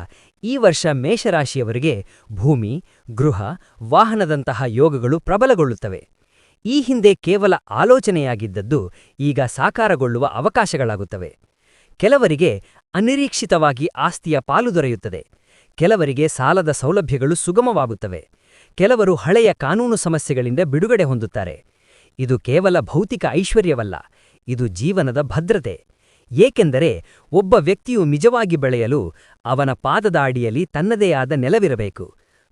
ಈ ವರ್ಷ ಮೇಷರಾಶಿಯವರಿಗೆ ಭೂಮಿ, ಗೃಹ, ವಾಹನದಂತಹ ಯೋಗಗಳು ಪ್ರಬಲಗೊಳ್ಳುತ್ತವೆ. ಈ ಹಿಂದೆ ಕೇವಲ ಆಲೋಚನೆಯಾಗಿದ್ದದ್ದು ಈಗ ಸಾಕಾರಗೊಳ್ಳುವ ಅವಕಾಶಗಳಾಗುತ್ತವೆ. ಕೆಲವರಿಗೆ ಅನಿರೀಕ್ಷಿತವಾಗಿ ಆಸ್ತಿಯ ಪಾಲು ದೊರೆಯುತ್ತದೆ. ಕೆಲವರಿಗೆ ಸಾಲದ ಸೌಲಭ್ಯಗಳು ಸುಗಮವಾಗುತ್ತವೆ. ಕೆಲವರು ಹಳೆಯ ಕಾನೂನು ಸಮಸ್ಯೆಗಳಿಂದ ಬಿಡುಗಡೆ ಹೊಂದುತ್ತಾರೆ. ಇದು ಕೇವಲ ಭೌತಿಕ ಐಶ್ವರ್ಯವಲ್ಲ, ಇದು ಜೀವನದ ಭದ್ರತೆ. ಏಕೆಂದರೆ ಒಬ್ಬ ವ್ಯಕ್ತಿಯು ನಿಜವಾಗಿ ಬೆಳೆಯಲು ಅವನ ಪಾದದ ಅಡಿಯಲ್ಲಿ ತನ್ನದೇ ಆದ ನೆಲವಿರಬೇಕು.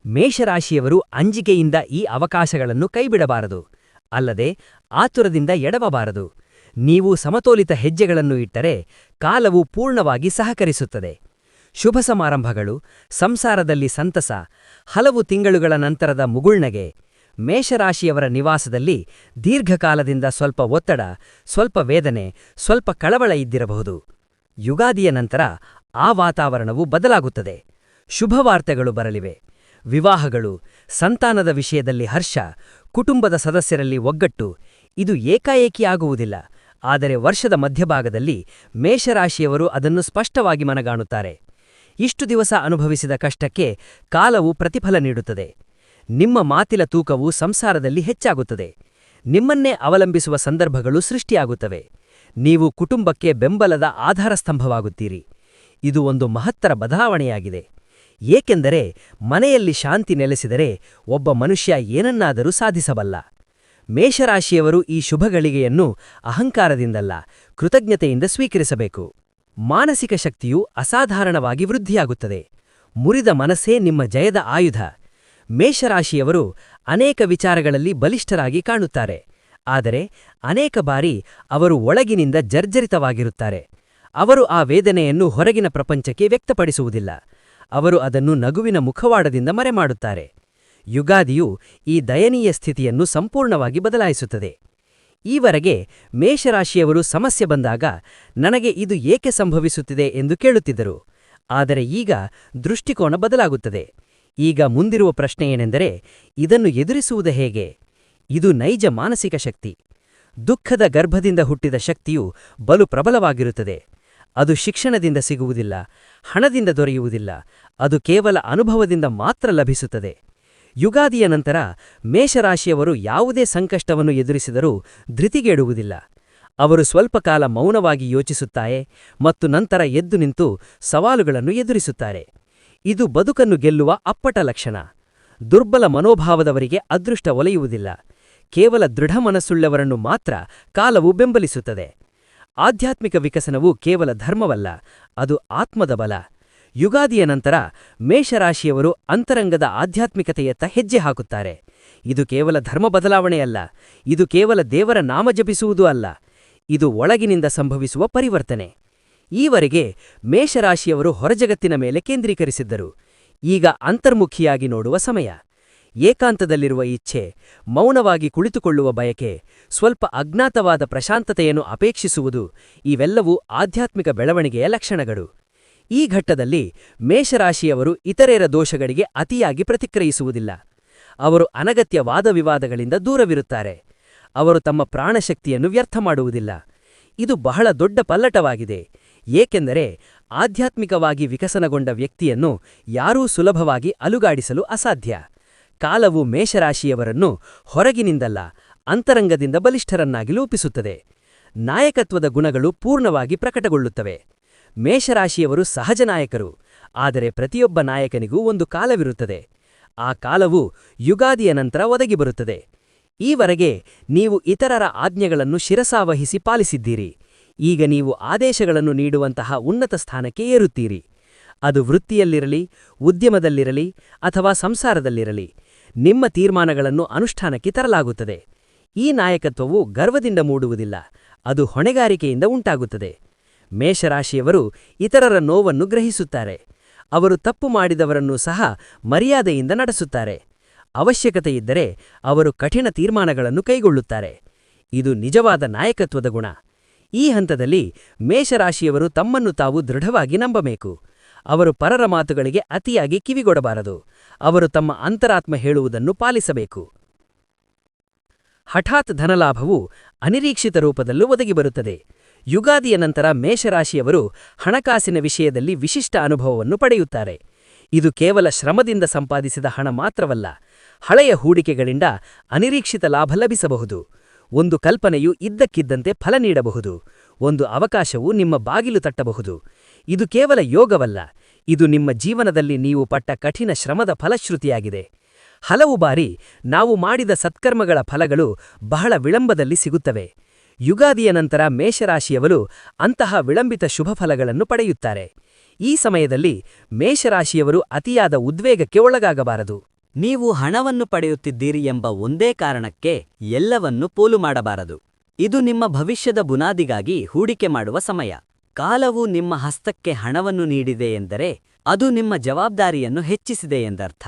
ಮೇಷರಾಶಿಯವರು ಅಂಜಿಕೆಯಿಂದ ಈ ಅವಕಾಶಗಳನ್ನು ಕೈಬಿಡಬಾರದು, ಅಲ್ಲದೆ ಆತುರದಿಂದ ಎಡವಬಾರದು. ನೀವು ಸಮತೋಲಿತ ಹೆಜ್ಜೆಗಳನ್ನು ಇಟ್ಟರೆ ಕಾಲವು ಪೂರ್ಣವಾಗಿ ಸಹಕರಿಸುತ್ತದೆ. ಶುಭ ಸಮಾರಂಭಗಳು, ಸಂಸಾರದಲ್ಲಿ ಸಂತಸ, ಹಲವು ತಿಂಗಳುಗಳ ನಂತರದ ಮುಗುಳ್ನಗೆ. ಮೇಷರಾಶಿಯವರ ನಿವಾಸದಲ್ಲಿ ದೀರ್ಘಕಾಲದಿಂದ ಸ್ವಲ್ಪ ಒತ್ತಡ, ಸ್ವಲ್ಪ ವೇದನೆ, ಸ್ವಲ್ಪ ಕಳವಳ ಇದ್ದಿರಬಹುದು. ಯುಗಾದಿಯ ನಂತರ ಆ ವಾತಾವರಣವು ಬದಲಾಗುತ್ತದೆ. ಶುಭವಾರ್ತೆಗಳು ಬರಲಿವೆ. ವಿವಾಹಗಳು, ಸಂತಾನದ ವಿಷಯದಲ್ಲಿ ಹರ್ಷ, ಕುಟುಂಬದ ಸದಸ್ಯರಲ್ಲಿ ಒಗ್ಗಟ್ಟು. ಇದು ಏಕಾಏಕಿ ಆಗುವುದಿಲ್ಲ, ಆದರೆ ವರ್ಷದ ಮಧ್ಯಭಾಗದಲ್ಲಿ ಮೇಷರಾಶಿಯವರು ಅದನ್ನು ಸ್ಪಷ್ಟವಾಗಿ ಮನಗಾಣುತ್ತಾರೆ. ಇಷ್ಟು ದಿವಸ ಅನುಭವಿಸಿದ ಕಷ್ಟಕ್ಕೆ ಕಾಲವು ಪ್ರತಿಫಲ ನೀಡುತ್ತದೆ. ನಿಮ್ಮ ಮಾತಿನ ತೂಕವು ಸಂಸಾರದಲ್ಲಿ ಹೆಚ್ಚಾಗುತ್ತದೆ. ನಿಮ್ಮನ್ನೇ ಅವಲಂಬಿಸುವ ಸಂದರ್ಭಗಳು ಸೃಷ್ಟಿಯಾಗುತ್ತವೆ. ನೀವು ಕುಟುಂಬಕ್ಕೆ ಬೆಂಬಲದ ಆಧಾರಸ್ತಂಭವಾಗುತ್ತೀರಿ. ಇದು ಒಂದು ಮಹತ್ತರ ಬದಲಾವಣೆಯಾಗಿದೆ. ಏಕೆಂದರೆ ಮನೆಯಲ್ಲಿ ಶಾಂತಿ ನೆಲೆಸಿದರೆ ಒಬ್ಬ ಮನುಷ್ಯ ಏನನ್ನಾದರೂ ಸಾಧಿಸಬಲ್ಲ. ಮೇಷರಾಶಿಯವರು ಈ ಶುಭಗಳಿಗೆಯನ್ನು ಅಹಂಕಾರದಿಂದಲ್ಲ, ಕೃತಜ್ಞತೆಯಿಂದ ಸ್ವೀಕರಿಸಬೇಕು. ಮಾನಸಿಕ ಶಕ್ತಿಯು ಅಸಾಧಾರಣವಾಗಿ ವೃದ್ಧಿಯಾಗುತ್ತದೆ. ಮುರಿದ ಮನಸ್ಸೇ ನಿಮ್ಮ ಜಯದ ಆಯುಧ. ಮೇಷರಾಶಿಯವರು ಅನೇಕ ವಿಚಾರಗಳಲ್ಲಿ ಬಲಿಷ್ಠರಾಗಿ ಕಾಣುತ್ತಾರೆ. ಆದರೆ ಅನೇಕ ಬಾರಿ ಅವರು ಒಳಗಿನಿಂದ ಜರ್ಜರಿತವಾಗಿರುತ್ತಾರೆ. ಅವರು ಆ ವೇದನೆಯನ್ನು ಹೊರಗಿನ ಪ್ರಪಂಚಕ್ಕೆ ವ್ಯಕ್ತಪಡಿಸುವುದಿಲ್ಲ. ಅವರು ಅದನ್ನು ನಗುವಿನ ಮುಖವಾಡದಿಂದ ಮರೆಮಾಡುತ್ತಾರೆ. ಯುಗಾದಿಯು ಈ ದಯನೀಯ ಸ್ಥಿತಿಯನ್ನು ಸಂಪೂರ್ಣವಾಗಿ ಬದಲಾಯಿಸುತ್ತದೆ. ಈವರೆಗೆ ಮೇಷರಾಶಿಯವರು ಸಮಸ್ಯೆ ಬಂದಾಗ ನನಗೆ ಇದು ಏಕೆ ಸಂಭವಿಸುತ್ತಿದೆ ಎಂದು ಕೇಳುತ್ತಿದ್ದರು. ಆದರೆ ಈಗ ದೃಷ್ಟಿಕೋನ ಬದಲಾಗುತ್ತದೆ. ಈಗ ಮುಂದಿರುವ ಪ್ರಶ್ನೆ ಏನೆಂದರೆ, ಇದನ್ನು ಎದುರಿಸುವುದು ಹೇಗೆ? ಇದು ನೈಜ ಮಾನಸಿಕ ಶಕ್ತಿ. ದುಃಖದ ಗರ್ಭದಿಂದ ಹುಟ್ಟಿದ ಶಕ್ತಿಯು ಬಲು ಪ್ರಬಲವಾಗಿರುತ್ತದೆ. ಅದು ಶಿಕ್ಷಣದಿಂದ ಸಿಗುವುದಿಲ್ಲ, ಹಣದಿಂದ ದೊರೆಯುವುದಿಲ್ಲ. ಅದು ಕೇವಲ ಅನುಭವದಿಂದ ಮಾತ್ರ ಲಭಿಸುತ್ತದೆ. ಯುಗಾದಿಯ ನಂತರ ಮೇಷರಾಶಿಯವರು ಯಾವುದೇ ಸಂಕಷ್ಟವನ್ನು ಎದುರಿಸಿದರೂ ಧೃತಿಗೆಡುವುದಿಲ್ಲ. ಅವರು ಸ್ವಲ್ಪ ಕಾಲ ಮೌನವಾಗಿ ಯೋಚಿಸುತ್ತಾರೆ ಮತ್ತು ನಂತರ ಎದ್ದು ನಿಂತು ಸವಾಲುಗಳನ್ನು ಎದುರಿಸುತ್ತಾರೆ. ಇದು ಬದುಕನ್ನು ಗೆಲ್ಲುವ ಅಪ್ಪಟ ಲಕ್ಷಣ. ದುರ್ಬಲ ಮನೋಭಾವದವರಿಗೆ ಅದೃಷ್ಟ ಒಲೆಯುವುದಿಲ್ಲ. ಕೇವಲ ದೃಢ ಮನಸ್ಸುಳ್ಳವರನ್ನು ಮಾತ್ರ ಕಾಲವು ಬೆಂಬಲಿಸುತ್ತದೆ. ಆಧ್ಯಾತ್ಮಿಕ ವಿಕಸನವು ಕೇವಲ ಧರ್ಮವಲ್ಲ, ಅದು ಆತ್ಮದ ಬಲ. ಯುಗಾದಿಯ ನಂತರ ಮೇಷರಾಶಿಯವರು ಅಂತರಂಗದ ಆಧ್ಯಾತ್ಮಿಕತೆಯತ್ತ ಹೆಜ್ಜೆ ಹಾಕುತ್ತಾರೆ. ಇದು ಕೇವಲ ಧರ್ಮ ಬದಲಾವಣೆಯಲ್ಲ, ಇದು ಕೇವಲ ದೇವರ ನಾಮ ಜಪಿಸುವುದೂ ಅಲ್ಲ, ಇದು ಒಳಗಿನಿಂದ ಸಂಭವಿಸುವ ಪರಿವರ್ತನೆ. ಈವರೆಗೆ ಮೇಷರಾಶಿಯವರು ಹೊರಜಗತ್ತಿನ ಮೇಲೆ ಕೇಂದ್ರೀಕರಿಸಿದ್ದರು. ಈಗ ಅಂತರ್ಮುಖಿಯಾಗಿ ನೋಡುವ ಸಮಯ. ಏಕಾಂತದಲ್ಲಿರುವ ಇಚ್ಛೆ, ಮೌನವಾಗಿ ಕುಳಿತುಕೊಳ್ಳುವ ಬಯಕೆ, ಸ್ವಲ್ಪ ಅಜ್ಞಾತವಾದ ಪ್ರಶಾಂತತೆಯನ್ನು ಅಪೇಕ್ಷಿಸುವುದು, ಇವೆಲ್ಲವೂ ಆಧ್ಯಾತ್ಮಿಕ ಬೆಳವಣಿಗೆಯ ಲಕ್ಷಣಗಳು. ಈ ಘಟ್ಟದಲ್ಲಿ ಮೇಷರಾಶಿಯವರು ಇತರರ ದೋಷಗಳಿಗೆ ಅತಿಯಾಗಿ ಪ್ರತಿಕ್ರಿಯಿಸುವುದಿಲ್ಲ. ಅವರು ಅನಗತ್ಯ ವಾದವಿವಾದಗಳಿಂದ ದೂರವಿರುತ್ತಾರೆ. ಅವರು ತಮ್ಮ ಪ್ರಾಣಶಕ್ತಿಯನ್ನು ವ್ಯರ್ಥ ಮಾಡುವುದಿಲ್ಲ. ಇದು ಬಹಳ ದೊಡ್ಡ ಪಲ್ಲಟವಾಗಿದೆ, ಏಕೆಂದರೆ ಆಧ್ಯಾತ್ಮಿಕವಾಗಿ ವಿಕಸನಗೊಂಡ ವ್ಯಕ್ತಿಯನ್ನು ಯಾರೂ ಸುಲಭವಾಗಿ ಅಲುಗಾಡಿಸಲು ಅಸಾಧ್ಯ. ಕಾಲವು ಮೇಷರಾಶಿಯವರನ್ನು ಹೊರಗಿನಿಂದಲ್ಲ, ಅಂತರಂಗದಿಂದ ಬಲಿಷ್ಠರನ್ನಾಗಿ ರೂಪಿಸುತ್ತದೆ. ನಾಯಕತ್ವದ ಗುಣಗಳು ಪೂರ್ಣವಾಗಿ ಪ್ರಕಟಗೊಳ್ಳುತ್ತವೆ. ಮೇಷರಾಶಿಯವರು ಸಹಜ ನಾಯಕರು, ಆದರೆ ಪ್ರತಿಯೊಬ್ಬ ನಾಯಕನಿಗೂ ಒಂದು ಕಾಲವಿರುತ್ತದೆ. ಆ ಕಾಲವು ಯುಗಾದಿಯ ನಂತರ ಒದಗಿ ಬರುತ್ತದೆ. ಈವರೆಗೆ ನೀವು ಇತರರ ಆಜ್ಞೆಗಳನ್ನು ಶಿರಸಾವಹಿಸಿ ಪಾಲಿಸಿದ್ದೀರಿ. ಈಗ ನೀವು ಆದೇಶಗಳನ್ನು ನೀಡುವಂತಹ ಉನ್ನತ ಸ್ಥಾನಕ್ಕೆ ಏರುತ್ತೀರಿ. ಅದು ವೃತ್ತಿಯಲ್ಲಿರಲಿ, ಉದ್ಯಮದಲ್ಲಿರಲಿ ಅಥವಾ ಸಂಸಾರದಲ್ಲಿರಲಿ, ನಿಮ್ಮ ತೀರ್ಮಾನಗಳನ್ನು ಅನುಷ್ಠಾನಕ್ಕೆ ತರಲಾಗುತ್ತದೆ. ಈ ನಾಯಕತ್ವವು ಗರ್ವದಿಂದ ಮೂಡುವುದಿಲ್ಲ, ಅದು ಹೊಣೆಗಾರಿಕೆಯಿಂದ ಉಂಟಾಗುತ್ತದೆ. ಮೇಷರಾಶಿಯವರು ಇತರರ ನೋವನ್ನು ಗ್ರಹಿಸುತ್ತಾರೆ. ಅವರು ತಪ್ಪು ಮಾಡಿದವರನ್ನೂ ಸಹ ಮರ್ಯಾದೆಯಿಂದ ನಡೆಸುತ್ತಾರೆ. ಅವಶ್ಯಕತೆಯಿದ್ದರೆ ಅವರು ಕಠಿಣ ತೀರ್ಮಾನಗಳನ್ನು ಕೈಗೊಳ್ಳುತ್ತಾರೆ. ಇದು ನಿಜವಾದ ನಾಯಕತ್ವದ ಗುಣ. ಈ ಹಂತದಲ್ಲಿ ಮೇಷರಾಶಿಯವರು ತಮ್ಮನ್ನು ತಾವು ದೃಢವಾಗಿ ನಂಬಬೇಕು. ಅವರು ಪರರ ಮಾತುಗಳಿಗೆ ಅತಿಯಾಗಿ ಕಿವಿಗೊಡಬಾರದು. ಅವರು ತಮ್ಮ ಅಂತರಾತ್ಮ ಹೇಳುವುದನ್ನು ಪಾಲಿಸಬೇಕು. ಹಠಾತ್ ಧನಲಾಭವು ಅನಿರೀಕ್ಷಿತ ರೂಪದಲ್ಲೂ ಒದಗಿ ಬರುತ್ತದೆ. ಯುಗಾದಿಯ ನಂತರ ಮೇಷರಾಶಿಯವರು ಹಣಕಾಸಿನ ವಿಷಯದಲ್ಲಿ ವಿಶಿಷ್ಟ ಅನುಭವವನ್ನು ಪಡೆಯುತ್ತಾರೆ. ಇದು ಕೇವಲ ಶ್ರಮದಿಂದ ಸಂಪಾದಿಸಿದ ಹಣ ಮಾತ್ರವಲ್ಲ, ಹಳೆಯ ಹೂಡಿಕೆಗಳಿಂದ ಅನಿರೀಕ್ಷಿತ ಲಾಭ ಲಭಿಸಬಹುದು. ಒಂದು ಕಲ್ಪನೆಯು ಇದ್ದಕ್ಕಿದ್ದಂತೆ ಫಲ ನೀಡಬಹುದು. ಒಂದು ಅವಕಾಶವು ನಿಮ್ಮ ಬಾಗಿಲು ತಟ್ಟಬಹುದು. ಇದು ಕೇವಲ ಯೋಗವಲ್ಲ, ಇದು ನಿಮ್ಮ ಜೀವನದಲ್ಲಿ ನೀವು ಪಟ್ಟ ಕಠಿಣ ಶ್ರಮದ ಫಲಶ್ರುತಿಯಾಗಿದೆ. ಹಲವು ಬಾರಿ ನಾವು ಮಾಡಿದ ಸತ್ಕರ್ಮಗಳ ಫಲಗಳು ಬಹಳ ವಿಳಂಬದಲ್ಲಿ ಸಿಗುತ್ತವೆ. ಯುಗಾದಿಯ ನಂತರ ಮೇಷರಾಶಿಯವರು ಅಂತಹ ವಿಳಂಬಿತ ಶುಭಫಲಗಳನ್ನು ಪಡೆಯುತ್ತಾರೆ. ಈ ಸಮಯದಲ್ಲಿ ಮೇಷರಾಶಿಯವರು ಅತಿಯಾದ ಉದ್ವೇಗಕ್ಕೆ ಒಳಗಾಗಬಾರದು. ನೀವು ಹಣವನ್ನು ಪಡೆಯುತ್ತಿದ್ದೀರಿ ಎಂಬ ಒಂದೇ ಕಾರಣಕ್ಕೆ ಎಲ್ಲವನ್ನೂ ಪೋಲು ಮಾಡಬಾರದು. ಇದು ನಿಮ್ಮ ಭವಿಷ್ಯದ ಬುನಾದಿಗಾಗಿ ಹೂಡಿಕೆ ಮಾಡುವ ಸಮಯ. ಕಾಲವು ನಿಮ್ಮ ಹಸ್ತಕ್ಕೆ ಹಣವನ್ನು ನೀಡಿದೆ ಎಂದರೆ ಅದು ನಿಮ್ಮ ಜವಾಬ್ದಾರಿಯನ್ನು ಹೆಚ್ಚಿಸಿದೆ ಎಂದರ್ಥ.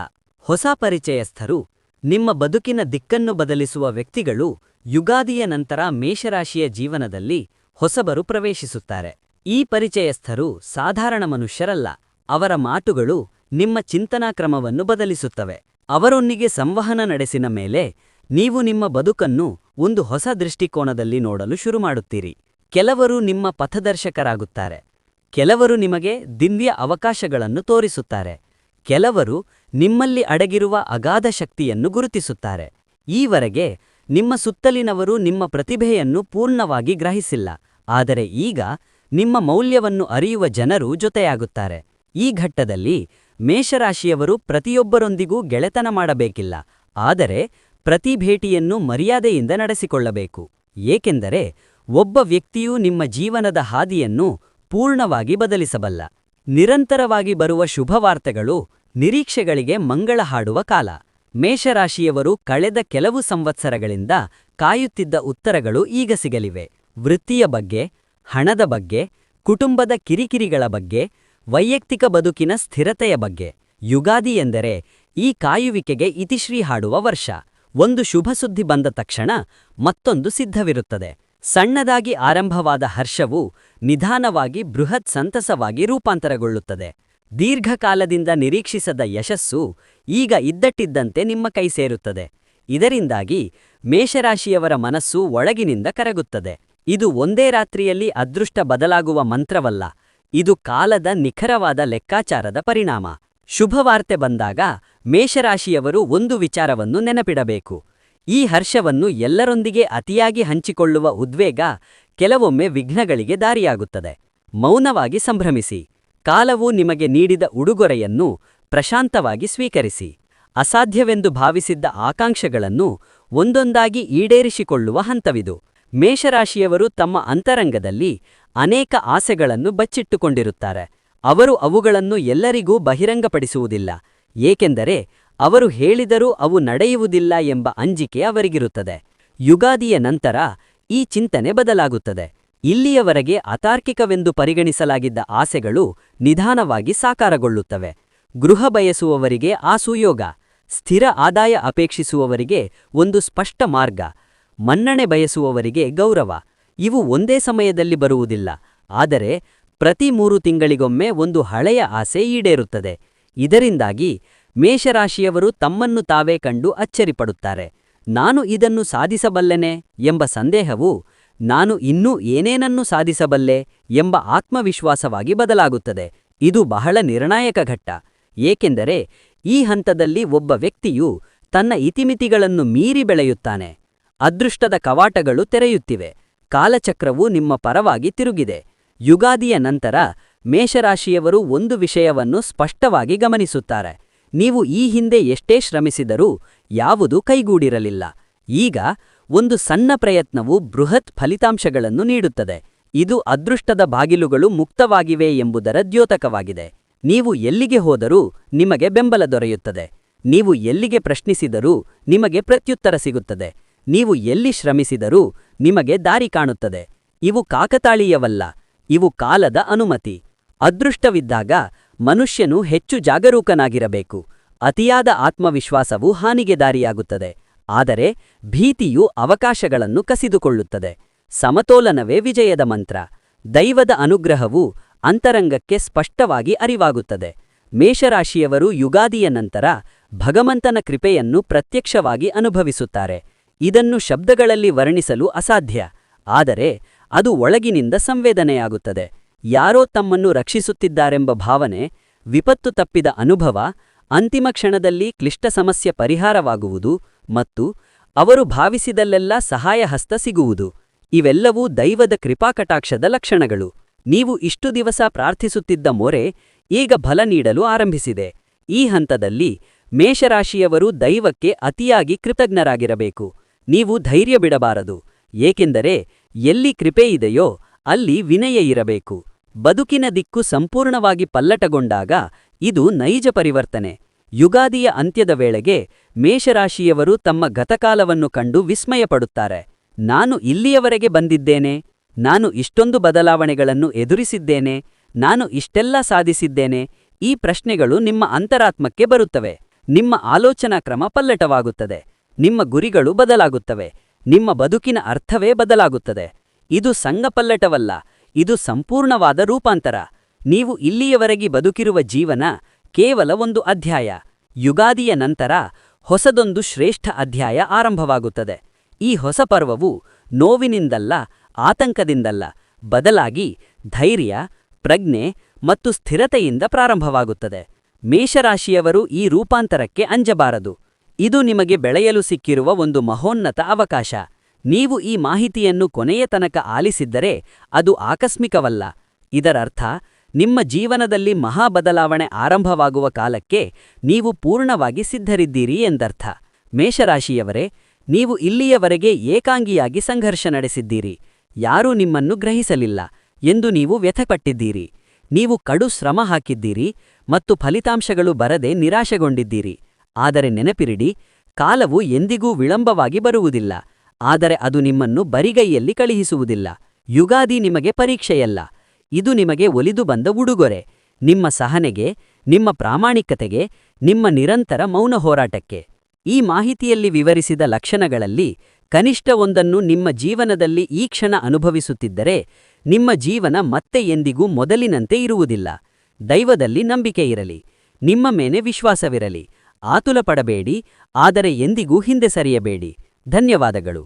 ಹೊಸ ಪರಿಚಯಸ್ಥರು, ನಿಮ್ಮ ಬದುಕಿನ ದಿಕ್ಕನ್ನು ಬದಲಿಸುವ ವ್ಯಕ್ತಿಗಳು ಯುಗಾದಿಯ ನಂತರ ಮೇಷರಾಶಿಯ ಜೀವನದಲ್ಲಿ ಹೊಸಬರು ಪ್ರವೇಶಿಸುತ್ತಾರೆ. ಈ ಪರಿಚಯಸ್ಥರು ಸಾಧಾರಣ ಮನುಷ್ಯರಲ್ಲ. ಅವರ ಮಾತುಗಳು ನಿಮ್ಮ ಚಿಂತನಾ ಕ್ರಮವನ್ನು ಬದಲಿಸುತ್ತವೆ. ಅವರೊಂದಿಗೆ ಸಂವಹನ ನಡೆಸಿದ ಮೇಲೆ ನೀವು ನಿಮ್ಮ ಬದುಕನ್ನು ಒಂದು ಹೊಸ ದೃಷ್ಟಿಕೋನದಲ್ಲಿ ನೋಡಲು ಶುರುಮಾಡುತ್ತೀರಿ. ಕೆಲವರು ನಿಮ್ಮ ಪಥದರ್ಶಕರಾಗುತ್ತಾರೆ. ಕೆಲವರು ನಿಮಗೆ ದಿವ್ಯ ಅವಕಾಶಗಳನ್ನು ತೋರಿಸುತ್ತಾರೆ. ಕೆಲವರು ನಿಮ್ಮಲ್ಲಿ ಅಡಗಿರುವ ಅಗಾಧ ಶಕ್ತಿಯನ್ನು ಗುರುತಿಸುತ್ತಾರೆ. ಈವರೆಗೆ ನಿಮ್ಮ ಸುತ್ತಲಿನವರು ನಿಮ್ಮ ಪ್ರತಿಭೆಯನ್ನು ಪೂರ್ಣವಾಗಿ ಗ್ರಹಿಸಿಲ್ಲ, ಆದರೆ ಈಗ ನಿಮ್ಮ ಮೌಲ್ಯವನ್ನು ಅರಿಯುವ ಜನರು ಜೊತೆಯಾಗುತ್ತಾರೆ. ಈ ಘಟ್ಟದಲ್ಲಿ ಮೇಷರಾಶಿಯವರು ಪ್ರತಿಯೊಬ್ಬರೊಂದಿಗೂ ಗೆಳೆತನ ಮಾಡಬೇಕಿಲ್ಲ, ಆದರೆ ಪ್ರತಿ ಭೇಟಿಯನ್ನು ಮರ್ಯಾದೆಯಿಂದ ನಡೆಸಿಕೊಳ್ಳಬೇಕು. ಏಕೆಂದರೆ ಒಬ್ಬ ವ್ಯಕ್ತಿಯು ನಿಮ್ಮ ಜೀವನದ ಹಾದಿಯನ್ನು ಪೂರ್ಣವಾಗಿ ಬದಲಿಸಬಲ್ಲ. ನಿರಂತರವಾಗಿ ಬರುವ ಶುಭವಾರ್ತೆಗಳು ನಿರೀಕ್ಷೆಗಳಿಗೆ ಮಂಗಳ ಹಾಡುವ ಕಾಲ. ಮೇಷರಾಶಿಯವರು ಕಳೆದ ಕೆಲವು ಸಂವತ್ಸರಗಳಿಂದ ಕಾಯುತ್ತಿದ್ದ ಉತ್ತರಗಳು ಈಗ ಸಿಗಲಿವೆ. ವೃತ್ತಿಯ ಬಗ್ಗೆ, ಹಣದ ಬಗ್ಗೆ, ಕುಟುಂಬದ ಕಿರಿಕಿರಿಗಳ ಬಗ್ಗೆ, ವೈಯಕ್ತಿಕ ಬದುಕಿನ ಸ್ಥಿರತೆಯ ಬಗ್ಗೆ. ಯುಗಾದಿ ಎಂದರೆ ಈ ಕಾಯುವಿಕೆಗೆ ಇತಿಶ್ರೀ ಹಾಡುವ ವರ್ಷ. ಒಂದು ಶುಭ ಸುದ್ದಿ ಬಂದ ತಕ್ಷಣ ಮತ್ತೊಂದು ಸಿದ್ಧವಿರುತ್ತದೆ. ಸಣ್ಣದಾಗಿ ಆರಂಭವಾದ ಹರ್ಷವು ನಿಧಾನವಾಗಿ ಬೃಹತ್ ಸಂತಸವಾಗಿ ರೂಪಾಂತರಗೊಳ್ಳುತ್ತದೆ. ದೀರ್ಘಕಾಲದಿಂದ ನಿರೀಕ್ಷಿಸದ ಯಶಸ್ಸು ಈಗ ಇದ್ದಟ್ಟಿದ್ದಂತೆ ನಿಮ್ಮ ಕೈ ಸೇರುತ್ತದೆ. ಇದರಿಂದಾಗಿ ಮೇಷರಾಶಿಯವರ ಮನಸ್ಸು ಒಳಗಿನಿಂದ ಕರಗುತ್ತದೆ. ಇದು ಒಂದೇ ರಾತ್ರಿಯಲ್ಲಿ ಅದೃಷ್ಟ ಬದಲಾಗುವ ಮಂತ್ರವಲ್ಲ, ಇದು ಕಾಲದ ನಿಖರವಾದ ಲೆಕ್ಕಾಚಾರದ ಪರಿಣಾಮ. ಶುಭವಾರ್ತೆ ಬಂದಾಗ ಮೇಷರಾಶಿಯವರು ಒಂದು ವಿಚಾರವನ್ನು ನೆನಪಿಡಬೇಕು. ಈ ಹರ್ಷವನ್ನು ಎಲ್ಲರೊಂದಿಗೆ ಅತಿಯಾಗಿ ಹಂಚಿಕೊಳ್ಳುವ ಉದ್ವೇಗ ಕೆಲವೊಮ್ಮೆ ವಿಘ್ನಗಳಿಗೆ ದಾರಿಯಾಗುತ್ತದೆ. ಮೌನವಾಗಿ ಸಂಭ್ರಮಿಸಿ. ಕಾಲವು ನಿಮಗೆ ನೀಡಿದ ಉಡುಗೊರೆಯನ್ನು ಪ್ರಶಾಂತವಾಗಿ ಸ್ವೀಕರಿಸಿ. ಅಸಾಧ್ಯವೆಂದು ಭಾವಿಸಿದ್ದ ಆಕಾಂಕ್ಷೆಗಳನ್ನು ಒಂದೊಂದಾಗಿ ಈಡೇರಿಸಿಕೊಳ್ಳುವ ಹಂತವಿದು. ಮೇಷರಾಶಿಯವರು ತಮ್ಮ ಅಂತರಂಗದಲ್ಲಿ ಅನೇಕ ಆಸೆಗಳನ್ನು ಬಚ್ಚಿಟ್ಟುಕೊಂಡಿರುತ್ತಾರೆ. ಅವರು ಅವುಗಳನ್ನು ಎಲ್ಲರಿಗೂ ಬಹಿರಂಗಪಡಿಸುವುದಿಲ್ಲ, ಏಕೆಂದರೆ ಅವರು ಹೇಳಿದರೂ ಅವು ನಡೆಯುವುದಿಲ್ಲ ಎಂಬ ಅಂಜಿಕೆ ಅವರಿಗಿರುತ್ತದೆ. ಯುಗಾದಿಯ ನಂತರ ಈ ಚಿಂತನೆ ಬದಲಾಗುತ್ತದೆ. ಇಲ್ಲಿಯವರೆಗೆ ಅತಾರ್ಕಿಕವೆಂದು ಪರಿಗಣಿಸಲಾಗಿದ್ದ ಆಸೆಗಳು ನಿಧಾನವಾಗಿ ಸಾಕಾರಗೊಳ್ಳುತ್ತವೆ. ಗೃಹ ಬಯಸುವವರಿಗೆ ಆ ಸುಯೋಗ, ಸ್ಥಿರ ಆದಾಯ ಅಪೇಕ್ಷಿಸುವವರಿಗೆ ಒಂದು ಸ್ಪಷ್ಟ ಮಾರ್ಗ, ಮನ್ನಣೆ ಬಯಸುವವರಿಗೆ ಗೌರವ. ಇವು ಒಂದೇ ಸಮಯದಲ್ಲಿ ಬರುವುದಿಲ್ಲ, ಆದರೆ ಪ್ರತಿ 3 ತಿಂಗಳಿಗೊಮ್ಮೆ ಒಂದು ಹಳೆಯ ಆಸೆ ಈಡೇರುತ್ತದೆ. ಇದರಿಂದಾಗಿ ಮೇಷರಾಶಿಯವರು ತಮ್ಮನ್ನು ತಾವೇ ಕಂಡು ಅಚ್ಚರಿಪಡುತ್ತಾರೆ. ನಾನು ಇದನ್ನು ಸಾಧಿಸಬಲ್ಲೆನೆ ಎಂಬ ಸಂದೇಹವು ನಾನು ಇನ್ನೂ ಏನೇನನ್ನು ಸಾಧಿಸಬಲ್ಲೆ ಎಂಬ ಆತ್ಮವಿಶ್ವಾಸವಾಗಿ ಬದಲಾಗುತ್ತದೆ. ಇದು ಬಹಳ ನಿರ್ಣಾಯಕ ಘಟ್ಟ, ಏಕೆಂದರೆ ಈ ಹಂತದಲ್ಲಿ ಒಬ್ಬ ವ್ಯಕ್ತಿಯು ತನ್ನ ಇತಿಮಿತಿಗಳನ್ನು ಮೀರಿ ಬೆಳೆಯುತ್ತಾನೆ. ಅದೃಷ್ಟದ ಕವಾಟಗಳು ತೆರೆಯುತ್ತಿವೆ. ಕಾಲಚಕ್ರವು ನಿಮ್ಮ ಪರವಾಗಿ ತಿರುಗಿದೆ. ಯುಗಾದಿಯ ನಂತರ ಮೇಷರಾಶಿಯವರು ಒಂದು ವಿಷಯವನ್ನು ಸ್ಪಷ್ಟವಾಗಿ ಗಮನಿಸುತ್ತಾರೆ. ನೀವು ಈ ಹಿಂದೆ ಎಷ್ಟೇ ಶ್ರಮಿಸಿದರೂ ಯಾವುದೂ ಕೈಗೂಡಿರಲಿಲ್ಲ. ಈಗ ಒಂದು ಸಣ್ಣ ಪ್ರಯತ್ನವು ಬೃಹತ್ ಫಲಿತಾಂಶಗಳನ್ನು ನೀಡುತ್ತದೆ. ಇದು ಅದೃಷ್ಟದ ಬಾಗಿಲುಗಳು ಮುಕ್ತವಾಗಿವೆ ಎಂಬುದರ ದ್ಯೋತಕವಾಗಿದೆ. ನೀವು ಎಲ್ಲಿಗೆ ಹೋದರೂ ನಿಮಗೆ ಬೆಂಬಲ ದೊರೆಯುತ್ತದೆ. ನೀವು ಎಲ್ಲಿಗೆ ಪ್ರಶ್ನಿಸಿದರೂ ನಿಮಗೆ ಪ್ರತ್ಯುತ್ತರ ಸಿಗುತ್ತದೆ. ನೀವು ಎಲ್ಲಿ ಶ್ರಮಿಸಿದರೂ ನಿಮಗೆ ದಾರಿ ಕಾಣುತ್ತದೆ. ಇವು ಕಾಕತಾಳೀಯವಲ್ಲ, ಇವು ಕಾಲದ ಅನುಮತಿ. ಅದೃಷ್ಟವಿದ್ದಾಗ ಮನುಷ್ಯನು ಹೆಚ್ಚು ಜಾಗರೂಕನಾಗಿರಬೇಕು. ಅತಿಯಾದ ಆತ್ಮವಿಶ್ವಾಸವು ಹಾನಿಗೆ ದಾರಿಯಾಗುತ್ತದೆ, ಆದರೆ ಭೀತಿಯು ಅವಕಾಶಗಳನ್ನು ಕಸಿದುಕೊಳ್ಳುತ್ತದೆ. ಸಮತೋಲನವೇ ವಿಜಯದ ಮಂತ್ರ. ದೈವದ ಅನುಗ್ರಹವು ಅಂತರಂಗಕ್ಕೆ ಸ್ಪಷ್ಟವಾಗಿ ಅರಿವಾಗುತ್ತದೆ. ಮೇಷರಾಶಿಯವರು ಯುಗಾದಿಯ ನಂತರ ಭಗವಂತನ ಕೃಪೆಯನ್ನು ಪ್ರತ್ಯಕ್ಷವಾಗಿ ಅನುಭವಿಸುತ್ತಾರೆ. ಇದನ್ನು ಶಬ್ದಗಳಲ್ಲಿ ವರ್ಣಿಸಲು ಅಸಾಧ್ಯ, ಆದರೆ ಅದು ಒಳಗಿನಿಂದ ಸಂವೇದನೆಯಾಗುತ್ತದೆ. ಯಾರೋ ತಮ್ಮನ್ನು ರಕ್ಷಿಸುತ್ತಿದ್ದಾರೆಂಬ ಭಾವನೆ, ವಿಪತ್ತು ತಪ್ಪಿದ ಅನುಭವ, ಅಂತಿಮ ಕ್ಷಣದಲ್ಲಿ ಕ್ಲಿಷ್ಟ ಸಮಸ್ಯೆ ಪರಿಹಾರವಾಗುವುದು ಮತ್ತು ಅವರು ಭಾವಿಸಿದಲ್ಲೆಲ್ಲ ಸಹಾಯಹಸ್ತ ಸಿಗುವುದು. ಇವೆಲ್ಲವೂ ದೈವದ ಕೃಪಾಕಟಾಕ್ಷದ ಲಕ್ಷಣಗಳು. ನೀವು ಇಷ್ಟು ದಿವಸ ಪ್ರಾರ್ಥಿಸುತ್ತಿದ್ದ ಮೊರೆ ಈಗ ಫಲ ನೀಡಲು ಆರಂಭಿಸಿದೆ. ಈ ಹಂತದಲ್ಲಿ ಮೇಷರಾಶಿಯವರು ದೈವಕ್ಕೆ ಅತಿಯಾಗಿ ಕೃತಜ್ಞರಾಗಿರಬೇಕು. ನೀವು ಧೈರ್ಯ ಬಿಡಬಾರದು, ಏಕೆಂದರೆ ಎಲ್ಲಿ ಕೃಪೆಯಿದೆಯೋ ಅಲ್ಲಿ ವಿನಯ ಇರಬೇಕು. ಬದುಕಿನ ದಿಕ್ಕು ಸಂಪೂರ್ಣವಾಗಿ ಪಲ್ಲಟಗೊಂಡಾಗ ಇದು ನೈಜ ಪರಿವರ್ತನೆ. ಯುಗಾದಿಯ ಅಂತ್ಯದ ವೇಳೆಗೆ ಮೇಷರಾಶಿಯವರು ತಮ್ಮ ಗತಕಾಲವನ್ನು ಕಂಡು ವಿಸ್ಮಯಪಡುತ್ತಾರೆ. ನಾನು ಇಲ್ಲಿಯವರೆಗೆ ಬಂದಿದ್ದೇನೆ, ನಾನು ಇಷ್ಟೊಂದು ಬದಲಾವಣೆಗಳನ್ನು ಎದುರಿಸಿದ್ದೇನೆ, ನಾನು ಇಷ್ಟೆಲ್ಲ ಸಾಧಿಸಿದ್ದೇನೆ. ಈ ಪ್ರಶ್ನೆಗಳು ನಿಮ್ಮ ಅಂತರಾತ್ಮಕ್ಕೆ ಬರುತ್ತವೆ. ನಿಮ್ಮ ಆಲೋಚನಾ ಕ್ರಮ ಪಲ್ಲಟವಾಗುತ್ತದೆ. ನಿಮ್ಮ ಗುರಿಗಳು ಬದಲಾಗುತ್ತವೆ. ನಿಮ್ಮ ಬದುಕಿನ ಅರ್ಥವೇ ಬದಲಾಗುತ್ತದೆ. ಇದು ಸಂಗಪಲ್ಲಟವಲ್ಲ, ಇದು ಸಂಪೂರ್ಣವಾದ ರೂಪಾಂತರ. ನೀವು ಇಲ್ಲಿಯವರೆಗೆ ಬದುಕಿರುವ ಜೀವನ ಕೇವಲ ಒಂದು ಅಧ್ಯಾಯ. ಯುಗಾದಿಯ ನಂತರ ಹೊಸದೊಂದು ಶ್ರೇಷ್ಠ ಅಧ್ಯಾಯ ಆರಂಭವಾಗುತ್ತದೆ. ಈ ಹೊಸ ಪರ್ವವು ನೋವಿನಿಂದಲ್ಲ, ಆತಂಕದಿಂದಲ್ಲ, ಬದಲಾಗಿ ಧೈರ್ಯ, ಪ್ರಜ್ಞೆ ಮತ್ತು ಸ್ಥಿರತೆಯಿಂದ ಪ್ರಾರಂಭವಾಗುತ್ತದೆ. ಮೇಷರಾಶಿಯವರು ಈ ರೂಪಾಂತರಕ್ಕೆ ಅಂಜಬಾರದು. ಇದು ನಿಮಗೆ ಬೆಳೆಯಲು ಸಿಕ್ಕಿರುವ ಒಂದು ಮಹೋನ್ನತ ಅವಕಾಶ. ನೀವು ಈ ಮಾಹಿತಿಯನ್ನು ಕೊನೆಯ ತನಕ ಆಲಿಸಿದ್ದರೆ ಅದು ಆಕಸ್ಮಿಕವಲ್ಲ. ಇದರರ್ಥ ನಿಮ್ಮ ಜೀವನದಲ್ಲಿ ಮಹಾ ಬದಲಾವಣೆ ಆರಂಭವಾಗುವ ಕಾಲಕ್ಕೆ ನೀವು ಪೂರ್ಣವಾಗಿ ಸಿದ್ಧರಿದ್ದೀರಿ ಎಂದರ್ಥ. ಮೇಷರಾಶಿಯವರೇ, ನೀವು ಇಲ್ಲಿಯವರೆಗೆ ಏಕಾಂಗಿಯಾಗಿ ಸಂಘರ್ಷ ನಡೆಸಿದ್ದೀರಿ. ಯಾರೂ ನಿಮ್ಮನ್ನು ಗ್ರಹಿಸಲಿಲ್ಲ, ಎಂದು ನೀವು ವ್ಯಥೆಪಟ್ಟಿದ್ದೀರಿ. ನೀವು ಕಡು ಶ್ರಮ ಹಾಕಿದ್ದೀರಿ ಮತ್ತು ಫಲಿತಾಂಶಗಳು ಬರದೆ ನಿರಾಶೆಗೊಂಡಿದ್ದೀರಿ. ಆದರೆ ನೆನಪಿರಿಡಿ, ಕಾಲವು ಎಂದಿಗೂ ವಿಳಂಬವಾಗಿ ಬರುವುದಿಲ್ಲ, ಆದರೆ ಅದು ನಿಮ್ಮನ್ನು ಬರಿಗೈಯಲ್ಲಿ ಕಳುಹಿಸುವುದಿಲ್ಲ. ಯುಗಾದಿ ನಿಮಗೆ ಪರೀಕ್ಷೆಯಲ್ಲ, ಇದು ನಿಮಗೆ ಒಲಿದು ಬಂದ ಉಡುಗೊರೆ. ನಿಮ್ಮ ಸಹನೆಗೆ, ನಿಮ್ಮ ಪ್ರಾಮಾಣಿಕತೆಗೆ, ನಿಮ್ಮ ನಿರಂತರ ಮೌನ ಹೋರಾಟಕ್ಕೆ. ಈ ಮಾಹಿತಿಯಲ್ಲಿ ವಿವರಿಸಿದ ಲಕ್ಷಣಗಳಲ್ಲಿ ಕನಿಷ್ಠ ಒಂದನ್ನು ನಿಮ್ಮ ಜೀವನದಲ್ಲಿ ಈ ಕ್ಷಣ ಅನುಭವಿಸುತ್ತಿದ್ದರೆ, ನಿಮ್ಮ ಜೀವನ ಮತ್ತೆ ಎಂದಿಗೂ ಮೊದಲಿನಂತೆ ಇರುವುದಿಲ್ಲ. ದೈವದಲ್ಲಿ ನಂಬಿಕೆ ಇರಲಿ, ನಿಮ್ಮ ಮೇಲೆ ವಿಶ್ವಾಸವಿರಲಿ. ಆತುಲ ಪಡಬೇಡಿ, ಆದರೆ ಎಂದಿಗೂ ಹಿಂದೆ ಸರಿಯಬೇಡಿ. ಧನ್ಯವಾದಗಳು.